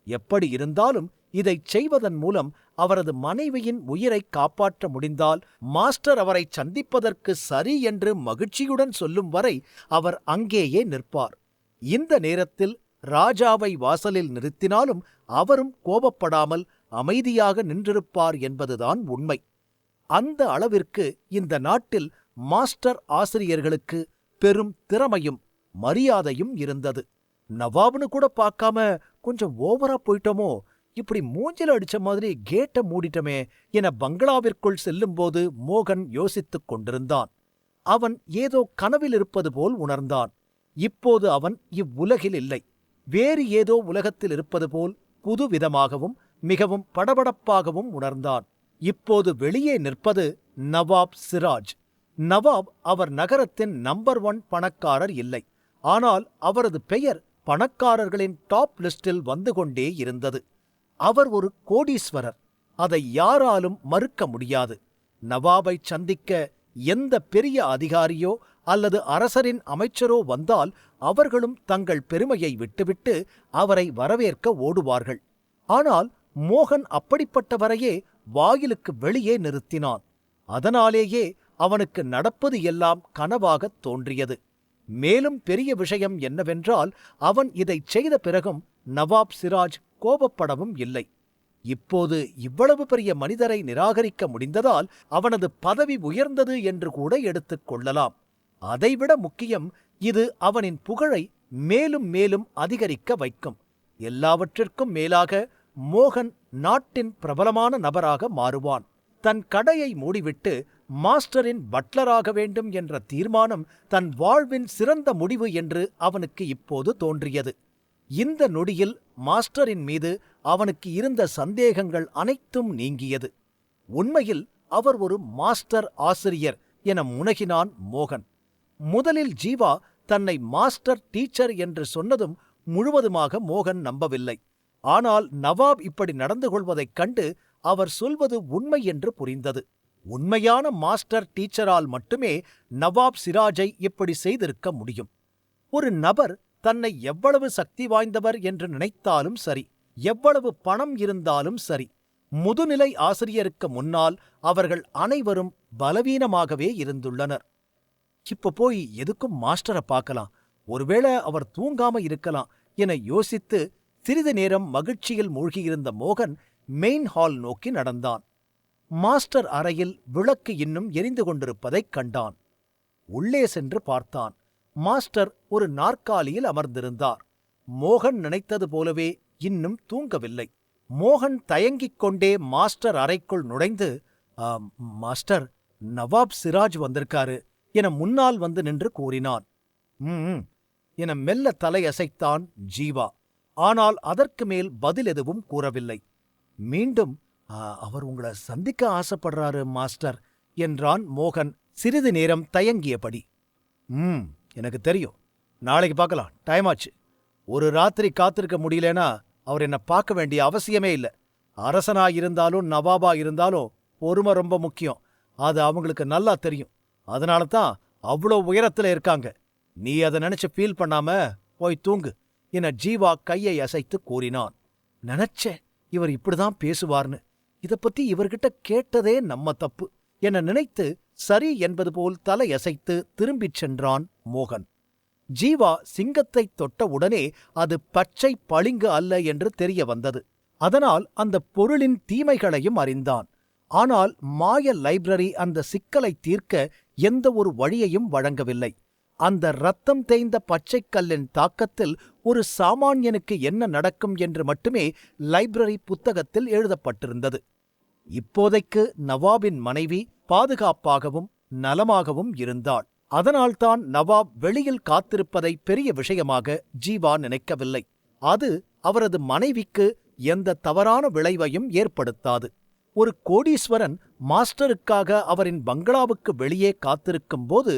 எப்படி இருந்தாலும் இதைச் செய்வதன் மூலம் அவரது மனைவியின் உயிரை காப்பாற்ற முடிந்தால் மாஸ்டர் அவரை சந்திப்பதற்கு சரி என்று மகிழ்ச்சியுடன் சொல்லும் வரை அவர் அங்கேயே நிற்பார். இந்த நேரத்தில் ராஜாவை வாசலில் நிறுத்தினாலும் அவரும் கோபப்படாமல் அமைதியாக நின்றிருப்பார் என்பதுதான் உண்மை. அந்த அளவிற்கு இந்த நாட்டில் மாஸ்டர் ஆசிரியர்களுக்கு பெரும் திறமையும் மரியாதையும் இருந்தது. நவாப்னு கூட பார்க்காம கொஞ்சம் ஓவரா போயிட்டோமோ, இப்படி மூஞ்சில அடிச்ச மாதிரி கேட்ட மூடிட்டமே என பங்களாவிற்குள் செல்லும்போது மோகன் யோசித்துக் கொண்டிருந்தான். அவன் ஏதோ கனவில் இருப்பது போல் உணர்ந்தான். இப்போது அவன் இவ்வுலகில் இல்லை, வேறு ஏதோ உலகத்தில் இருப்பது போல் புதுவிதமாகவும் மிகவும் படபடப்பாகவும் உணர்ந்தான். இப்போது வெளியே நிற்பது நவாப் சிராஜ். நவாப் அவர் நகரத்தின் நம்பர் 1 பணக்காரர் இல்லை. ஆனால் அவரது பெயர் பணக்காரர்களின் டாப் லிஸ்டில் வந்து கொண்டே இருந்தது. அவர் ஒரு கோடீஸ்வரர். அதை யாராலும் மறுக்க முடியாது. நவாபை சந்திக்க எந்த பெரிய அதிகாரியோ அல்லது அரசரின் அமைச்சரோ வந்தால் அவர்களும் தங்கள் பெருமையை விட்டுவிட்டு அவரை வரவேற்க ஓடுவார்கள். ஆனால் மோகன் அப்படிப்பட்டவரையே வாயிலுக்கு வெளியே நிறுத்தினான். அதனாலேயே அவனுக்கு நடப்பது எல்லாம் கனவாகத் தோன்றியது. மேலும் பெரிய விஷயம் என்னவென்றால், அவன் இதைச் செய்த பிறகும் நவாப் சிராஜ் கோபப்படவும் இல்லை. இப்போது இவ்வளவு பெரிய மனிதரை நிராகரிக்க முடிந்ததால் அவனது பதவி உயர்ந்தது என்று கூட எடுத்துக் கொள்ளலாம். அதைவிட முக்கியம், இது அவனின் புகழை மேலும் மேலும் அதிகரிக்க வைக்கும். எல்லாவற்றிற்கும் மேலாக மோகன் நாட்டின் பிரபலமான நபராக மாறுவான். தன் கடையை மூடிவிட்டு மாஸ்டரின் பட்லராக வேண்டும் என்ற தீர்மானம் தன் வாழ்வின் சிறந்த முடிவு என்று அவனுக்கு இப்போது தோன்றியது. இந்த நொடியில் மாஸ்டரின் மீது அவனுக்கு இருந்த சந்தேகங்கள் அனைத்தும் நீங்கியது. உண்மையில் அவர் ஒரு மாஸ்டர் ஆசிரியர் என முனகினான் மோகன். முதலில் ஜீவா தன்னை மாஸ்டர் டீச்சர் என்று சொன்னதும் முழுவதுமாக மோகன் நம்பவில்லை. ஆனால் நவாப் இப்படி நடந்து கொள்வதைக் கண்டு அவர் சொல்வது உண்மை என்று புரிந்தது. உண்மையான மாஸ்டர் டீச்சரால் மட்டுமே நவாப் சிராஜை இப்படி செய்திருக்க முடியும். ஒரு நபர் தன்னை எவ்வளவு சக்தி வாய்ந்தவர் என்று நினைத்தாலும் சரி, எவ்வளவு பணம் இருந்தாலும் சரி, முதுநிலை ஆசிரியருக்கு முன்னால் அவர்கள் அனைவரும் பலவீனமாகவே இருந்துள்ளனர். இப்ப போய் எதுக்கும் மாஸ்டரை பார்க்கலாம், ஒருவேளை அவர் தூங்காம இருக்கலாம் என யோசித்து சிறிது நேரம் மகிழ்ச்சியில் மூழ்கியிருந்த மோகன் மெயின் ஹால் நோக்கி நடந்தான். மாஸ்டர் அறையில் விளக்கு இன்னும் எரிந்து கொண்டிருப்பதைக் கண்டான். உள்ளே சென்று பார்த்தான். மாஸ்டர் ஒரு நாற்காலியில் அமர்ந்திருந்தார். மோகன் நினைத்தது போலவே இன்னும் தூங்கவில்லை. மோகன் தயங்கிக் கொண்டே மாஸ்டர் அறைக்குள் நுழைந்து, மாஸ்டர், நவாப் சிராஜ் வந்திருக்காரு என முன்னால் வந்து நின்று கூறினான். என மெல்ல தலையசைத்தான் ஜீவா. ஆனால் அதற்கு மேல் பதில் எதுவும் கூறவில்லை. மீண்டும், அவர் உங்களை சந்திக்க ஆசைப்படுறாரு மாஸ்டர் என்றான் மோகன் சிறிது நேரம் தயங்கியபடி. எனக்கு தெரியும். நாளைக்கு பார்க்கலாம், டைம் ஆச்சு. ஒரு ராத்திரி காத்திருக்க முடியலனா அவர் என்ன பார்க்க வேண்டிய அவசியமே இல்லை. அரசனாயிருந்தாலும் நவாபா இருந்தாலும் பொறுமை ரொம்ப முக்கியம். அது அவங்களுக்கு நல்லா தெரியும். அதனால தான் அவ்வளோ உயரத்துல இருக்காங்க. நீ அதை நினைச்சு ஃபீல் பண்ணாம போய் தூங்கு என ஜீவா கையை அசைத்து கூறினான். நினைச்சேன் இவர் இப்படிதான் பேசுவார்னு. இத பத்தி இவர்கிட்ட கேட்டதே நம்ம தப்பு என நினைத்து சரி என்பது போல் தலையசைத்து திரும்பிச் சென்றான் மோகன். ஜீவா சிங்கத்தை தொட்ட உடனே அது பச்சை பளிங்கு அல்ல என்று தெரிய வந்தது. அதனால் அந்த பொருளின் தீமைகளையும் அறிந்தான். ஆனால் மாய லைப்ரரி அந்த சிக்கலை தீர்க்க எந்த ஒரு வழியையும் வழங்கவில்லை. அந்த ரத்தம் தேய்ந்த பச்சைக்கல்லின் தாக்கத்தில் ஒரு சாமானியனுக்கு என்ன நடக்கும் என்று மட்டுமே லைப்ரரி புத்தகத்தில் எழுதப்பட்டிருந்தது. இப்போதைக்கு நவாபின் மனைவி பாதுகாப்பாகவும் நலமாகவும் இருந்தாள். அதனால்தான் நவாப் வெளியில் காத்திருப்பதை பெரிய விஷயமாக ஜீவா நினைக்கவில்லை. அது அவரது மனைவிக்கு எந்த தவறான விளைவையும் ஏற்படுத்தாது. ஒரு கோடீஸ்வரன் மாஸ்டருக்காக அவரின் பங்களாவுக்கு வெளியே காத்திருக்கும்போது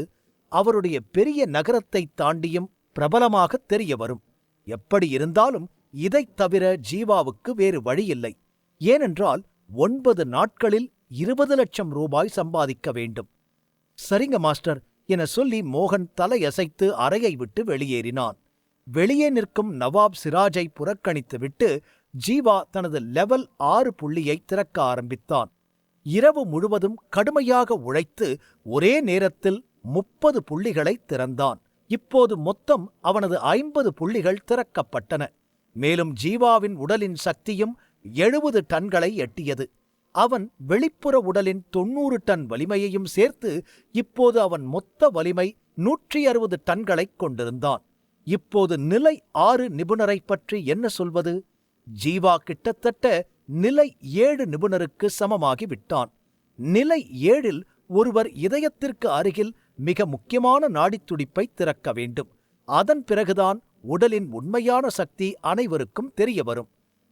அவருடைய பெரிய நகரத்தை தாண்டியும் பிரபலமாக தெரிய வரும். எப்படி இருந்தாலும் இதைத் தவிர ஜீவாவுக்கு வேறு வழியில்லை. ஏனென்றால் 9 நாட்களில் 20 லட்சம் ரூபாய் சம்பாதிக்க வேண்டும். சரிங்க மாஸ்டர் என சொல்லி மோகன் தலையசைத்து அறையை விட்டு வெளியேறினான். வெளியே நிற்கும் நவாப் சிராஜை புறக்கணித்துவிட்டு ஜீவா தனது லெவல் 6 புள்ளியை திறக்க ஆரம்பித்தான். இரவு முழுவதும் கடுமையாக உழைத்து ஒரே நேரத்தில் 30 புள்ளிகளை திறந்தான். இப்போது மொத்தம் அவனது 50 புள்ளிகள் திறக்கப்பட்டன. மேலும் ஜீவாவின் உடலின் சக்தியும் 70 டன்களை எட்டியது. அவன் வெளிப்புற உடலின் 90 டன் வலிமையையும் சேர்த்து இப்போது அவன் மொத்த வலிமை 160 டன்களைக் கொண்டிருந்தான். இப்போது நிலை 6 நிபுணரை பற்றி என்ன சொல்வது? ஜீவா கிட்டத்தட்ட நிலை 7 நிபுணருக்கு சமமாகிவிட்டான். நிலை 7இல் ஒருவர் இதயத்திற்கு அருகில் மிக முக்கியமான நாடித்துடிப்பை திறக்க வேண்டும். அதன் பிறகுதான் உடலின் உண்மையான சக்தி அனைவருக்கும் தெரிய வரும்.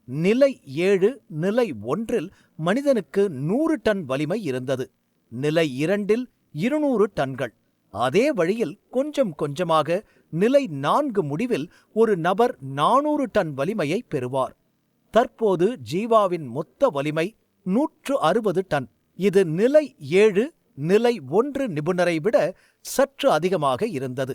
நிலை 7 நிலை 1இல் மனிதனுக்கு 100 டன் வலிமை இருந்தது. நிலை 2இல் 200 டன்கள். அதே வழியில் கொஞ்சம் கொஞ்சமாக நிலை 4 முடிவில் ஒரு நபர் 400 டன் வலிமையை பெறுவார். தற்போது ஜீவாவின் மொத்த வலிமை 160 டன். இது நிலை 7 நிலை 1 நிபுணரை விட சற்று அதிகமாக இருந்தது.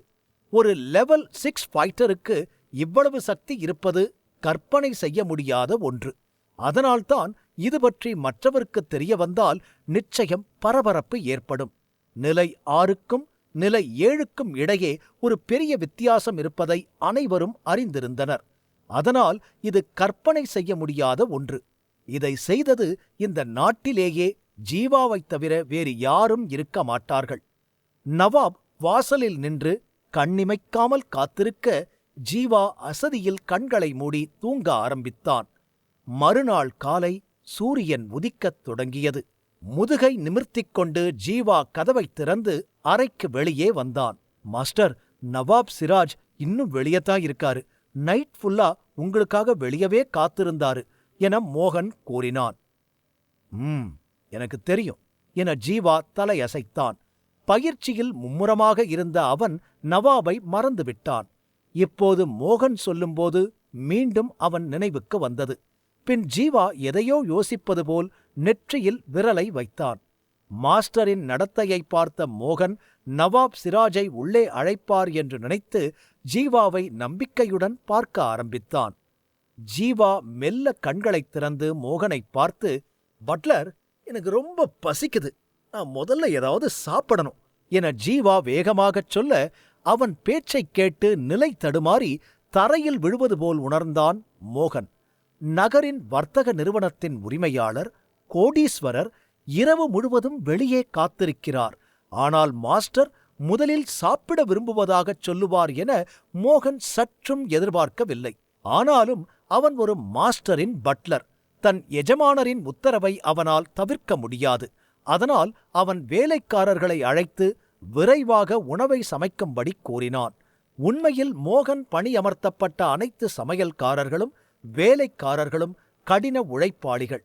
ஒரு லெவல் 6 ஃபைட்டருக்கு இவ்வளவு சக்தி இருப்பது கற்பனை செய்ய முடியாத ஒன்று. அதனால்தான் இது பற்றி மற்றவருக்கு தெரிய வந்தால் நிச்சயம் பரபரப்பு ஏற்படும். நிலை 6க்கும் நிலை 7க்கும் இடையே ஒரு பெரிய வித்தியாசம் இருப்பதை அனைவரும் அறிந்திருந்தனர். அதனால் இது கற்பனை செய்ய முடியாத ஒன்று. இதை செய்தது இந்த நாட்டிலேயே ஜீவாவைத் தவிர வேறு யாரும் இருக்க மாட்டார்கள். நவாப் வாசலில் நின்று கண்ணிமைக்காமல் காத்திருக்க ஜீவா அசதியில் கண்களை மூடி தூங்க ஆரம்பித்தான். மறுநாள் காலை சூரியன் உதிக்கத் தொடங்கியது. முதுகை நிமிர்த்திக் கொண்டு ஜீவா கதவைத் திறந்து அறைக்கு வெளியே வந்தான். மாஸ்டர், நவாப் சிராஜ் இன்னும் வெளியத்தான் இருக்காரு. நைட் ஃபுல்லா உங்களுக்காக வெளியவே காத்திருந்தாரு என மோகன் கூறினான். எனக்கு தெரியும் என ஜீவா தலையசைத்தான். பயிற்சியில் மும்முரமாக இருந்த அவன் நவாபை மறந்துவிட்டான். இப்போது மோகன் சொல்லும்போது மீண்டும் அவன் நினைவுக்கு வந்தது. பின் ஜீவா எதையோ யோசிப்பது போல் நெற்றியில் விரலை வைத்தான். மாஸ்டரின் நடத்தையை பார்த்த மோகன் நவாப் சிராஜை உள்ளே அழைப்பார் என்று நினைத்து ஜீவாவை நம்பிக்கையுடன் பார்க்க ஆரம்பித்தான். ஜீவா மெல்ல கண்களைத் திறந்து மோகனை பார்த்து, பட்லர், எனக்கு ரொம்ப பசிக்குது, நான் முதல்ல ஏதாவது சாப்பிடணும் என ஜீவா வேகமாகச் சொல்ல அவன் பேச்சைக் கேட்டு நிலை தடுமாறி தரையில் விழுவது போல் உணர்ந்தான் மோகன். நகரின் வர்த்தக நிறுவனத்தின் உரிமையாளர், கோடீஸ்வரர், இரவு முழுவதும் வெளியே காத்திருக்கிறார். ஆனால் மாஸ்டர் முதலில் சாப்பிட விரும்புவதாகச் சொல்லுவார் என மோகன் சற்றும் எதிர்பார்க்கவில்லை. ஆனாலும் அவன் ஒரு மாஸ்டரின் பட்லர். தன் எஜமானரின் உத்தரவை அவனால் தவிர்க்க முடியாது. அதனால் அவன் வேலைக்காரர்களை அழைத்து விரைவாக உணவை சமைக்கும்படி கூறினான். உண்மையில் மோகன் பணியமர்த்தப்பட்ட அனைத்து சமையல்காரர்களும் வேலைக்காரர்களும் கடின உழைப்பாளிகள்.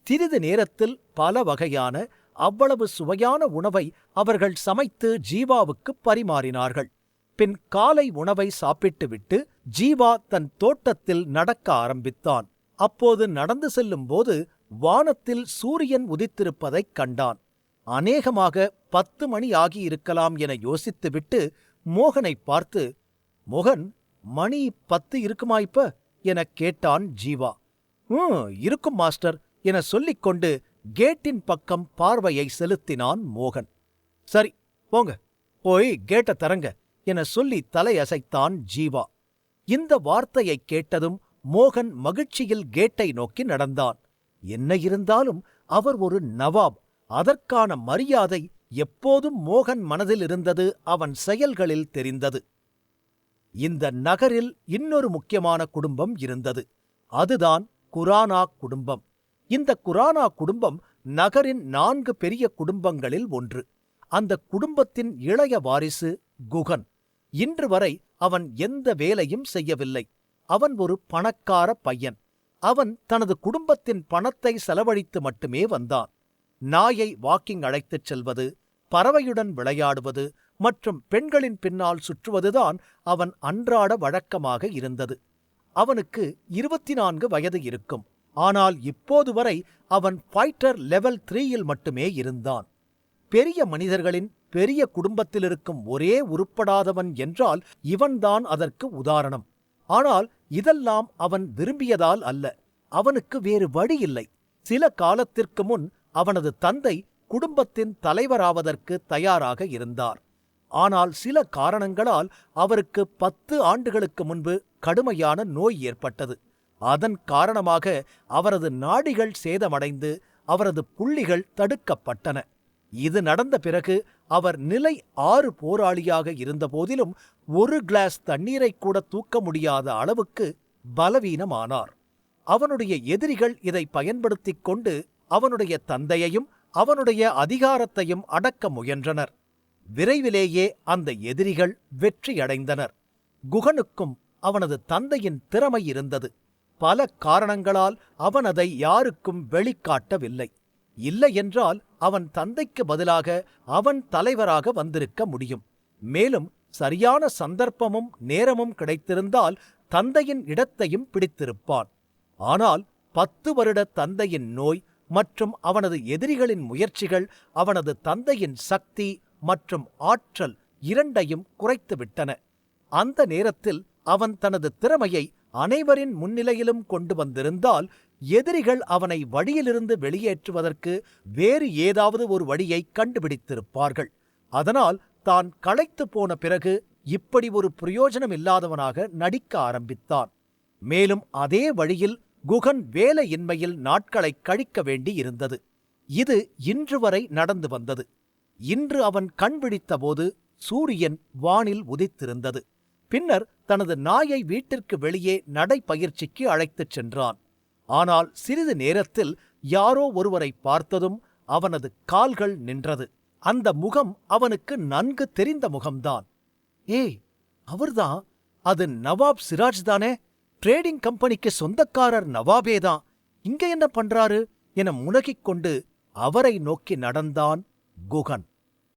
சிறிது நேரத்தில் பல வகையான அவ்வளவு சுவையான உணவை அவர்கள் சமைத்து ஜீவாவுக்கு பரிமாறினார்கள். பின் காலை உணவை சாப்பிட்டுவிட்டு ஜீவா தன் தோட்டத்தில் நடக்க ஆரம்பித்தான். அப்போது நடந்து செல்லும்போது வானத்தில் சூரியன் உதித்திருப்பதைக் கண்டான். அநேகமாக 10 மணி ஆகியிருக்கலாம் என யோசித்துவிட்டு மோகனை பார்த்து, மோகன், மணி 10 இருக்குமா இப்ப எனக் கேட்டான் ஜீவா. இருக்கும் மாஸ்டர் என சொல்லிக்கொண்டு கேட்டின் பக்கம் பார்வையை செலுத்தினான் மோகன். சரி, போங்க, போய் கேட்ட தரங்க என சொல்லி தலையசைத்தான் ஜீவா. இந்த வார்த்தையைக் கேட்டதும் மோகன் மகிழ்ச்சியில் கேட்டை நோக்கி நடந்தான். என்ன இருந்தாலும் அவர் ஒரு நவாப். அதற்கான மரியாதை எப்போதும் மோகன் மனதில் இருந்தது, அவன் செயல்களில் தெரிந்தது. இந்த நகரில் இன்னொரு முக்கியமான குடும்பம் இருந்தது. அதுதான் குரானா குடும்பம். இந்த குரானா குடும்பம் நகரின் 4 பெரிய குடும்பங்களில் ஒன்று. அந்த குடும்பத்தின் இளைய வாரிசு குகன். இன்று வரை அவன் எந்த வேலையும் செய்யவில்லை. அவன் ஒரு பணக்கார பையன். அவன் தனது குடும்பத்தின் பணத்தை செலவழித்து மட்டுமே வந்தான். நாயை வாக்கிங் அழைத்துச் செல்வது, பறவையுடன் விளையாடுவது மற்றும் பெண்களின் பின்னால் சுற்றுவதுதான் அவன் அன்றாட வழக்கமாக இருந்தது. அவனுக்கு 24 வயது இருக்கும். ஆனால் இப்போது வரை அவன் ஃபைட்டர் லெவல் 3 மட்டுமே இருந்தான். பெரிய மனிதர்களின் பெரிய குடும்பத்திலிருக்கும் ஒரே உருப்படாதவன் என்றால் இவன்தான் அதற்கு உதாரணம். ஆனால் இதெல்லாம் அவன் விரும்பியதால் அல்ல. அவனுக்கு வேறு வழி இல்லை. சில காலத்திற்கு முன் அவனது தந்தை குடும்பத்தின் தலைவராவதற்கு தயாராக இருந்தார். ஆனால் சில காரணங்களால் அவருக்கு 10 ஆண்டுகளுக்கு முன்பு கடுமையான நோய் ஏற்பட்டது. அதன் காரணமாக அவரது நாடிகள் சேதமடைந்து அவரது புள்ளிகள் தடுக்கப்பட்டன. இது நடந்த பிறகு அவர் நிலை 6 போராளியாக இருந்தபோதிலும் ஒரு கிளாஸ் தண்ணீரை கூட தூக்க முடியாத அளவுக்கு பலவீனமானார். அவனுடைய எதிரிகள் இதை பயன்படுத்திக் கொண்டு அவனுடைய தந்தையையும் அவனுடைய அதிகாரத்தையும் அடக்க முயன்றனர். விரைவிலேயே அந்த எதிரிகள் வெற்றியடைந்தனர். குகனுக்கும் அவனது தந்தையின் திறமை இருந்தது. பல காரணங்களால் அவன் அதை யாருக்கும் வெளிக்காட்டவில்லை. இல்லையென்றால் அவன் தந்தைக்கு பதிலாக அவன் தலைவராக வந்திருக்க முடியும். மேலும் சரியான சந்தர்ப்பமும் நேரமும் கிடைத்திருந்தால் தந்தையின் இடத்தையும் பிடித்திருப்பான். ஆனால் 10 வருட தந்தையின் நோய் மற்றும் அவனது எதிரிகளின் முயற்சிகள் அவனது தந்தையின் சக்தி மற்றும் ஆற்றல் இரண்டையும் குறைத்துவிட்டன. அந்த நேரத்தில் அவன் தனது திறமையை அனைவரின் முன்னிலையிலும் கொண்டு வந்திருந்தால் எதிரிகள் அவனை வழியிலிருந்து வெளியேற்றுவதற்கு வேறு ஏதாவது ஒரு வழியை கண்டுபிடித்திருப்பார்கள். அதனால் தான் களைத்து போன பிறகு இப்படி ஒரு பிரயோஜனம் இல்லாதவனாக நடிக்க ஆரம்பித்தான். மேலும் அதே வழியில் குகன் வேலையின்மையில் நாட்களை கழிக்க வேண்டி இருந்தது. இது இன்று வரை நடந்து வந்தது. இன்று அவன் கண் விழித்தபோது சூரியன் வானில் உதித்திருந்தது. பின்னர் தனது நாயை வீட்டிற்கு வெளியே நடைப்பயிற்சிக்கு அழைத்துச் சென்றான். ஆனால் சிறிது நேரத்தில் யாரோ ஒருவரை பார்த்ததும் அவனது கால்கள் நின்றது. அந்த முகம் அவனுக்கு நன்கு தெரிந்த முகம்தான். ஏய், அவர்தான். அது நவாப் சிராஜ் தானே? ட்ரேடிங் கம்பெனிக்கு சொந்தக்காரர் நவாபேதான். இங்க என்ன பண்றாரு என முனகிக் கொண்டு அவரை நோக்கி நடந்தான் குகன்.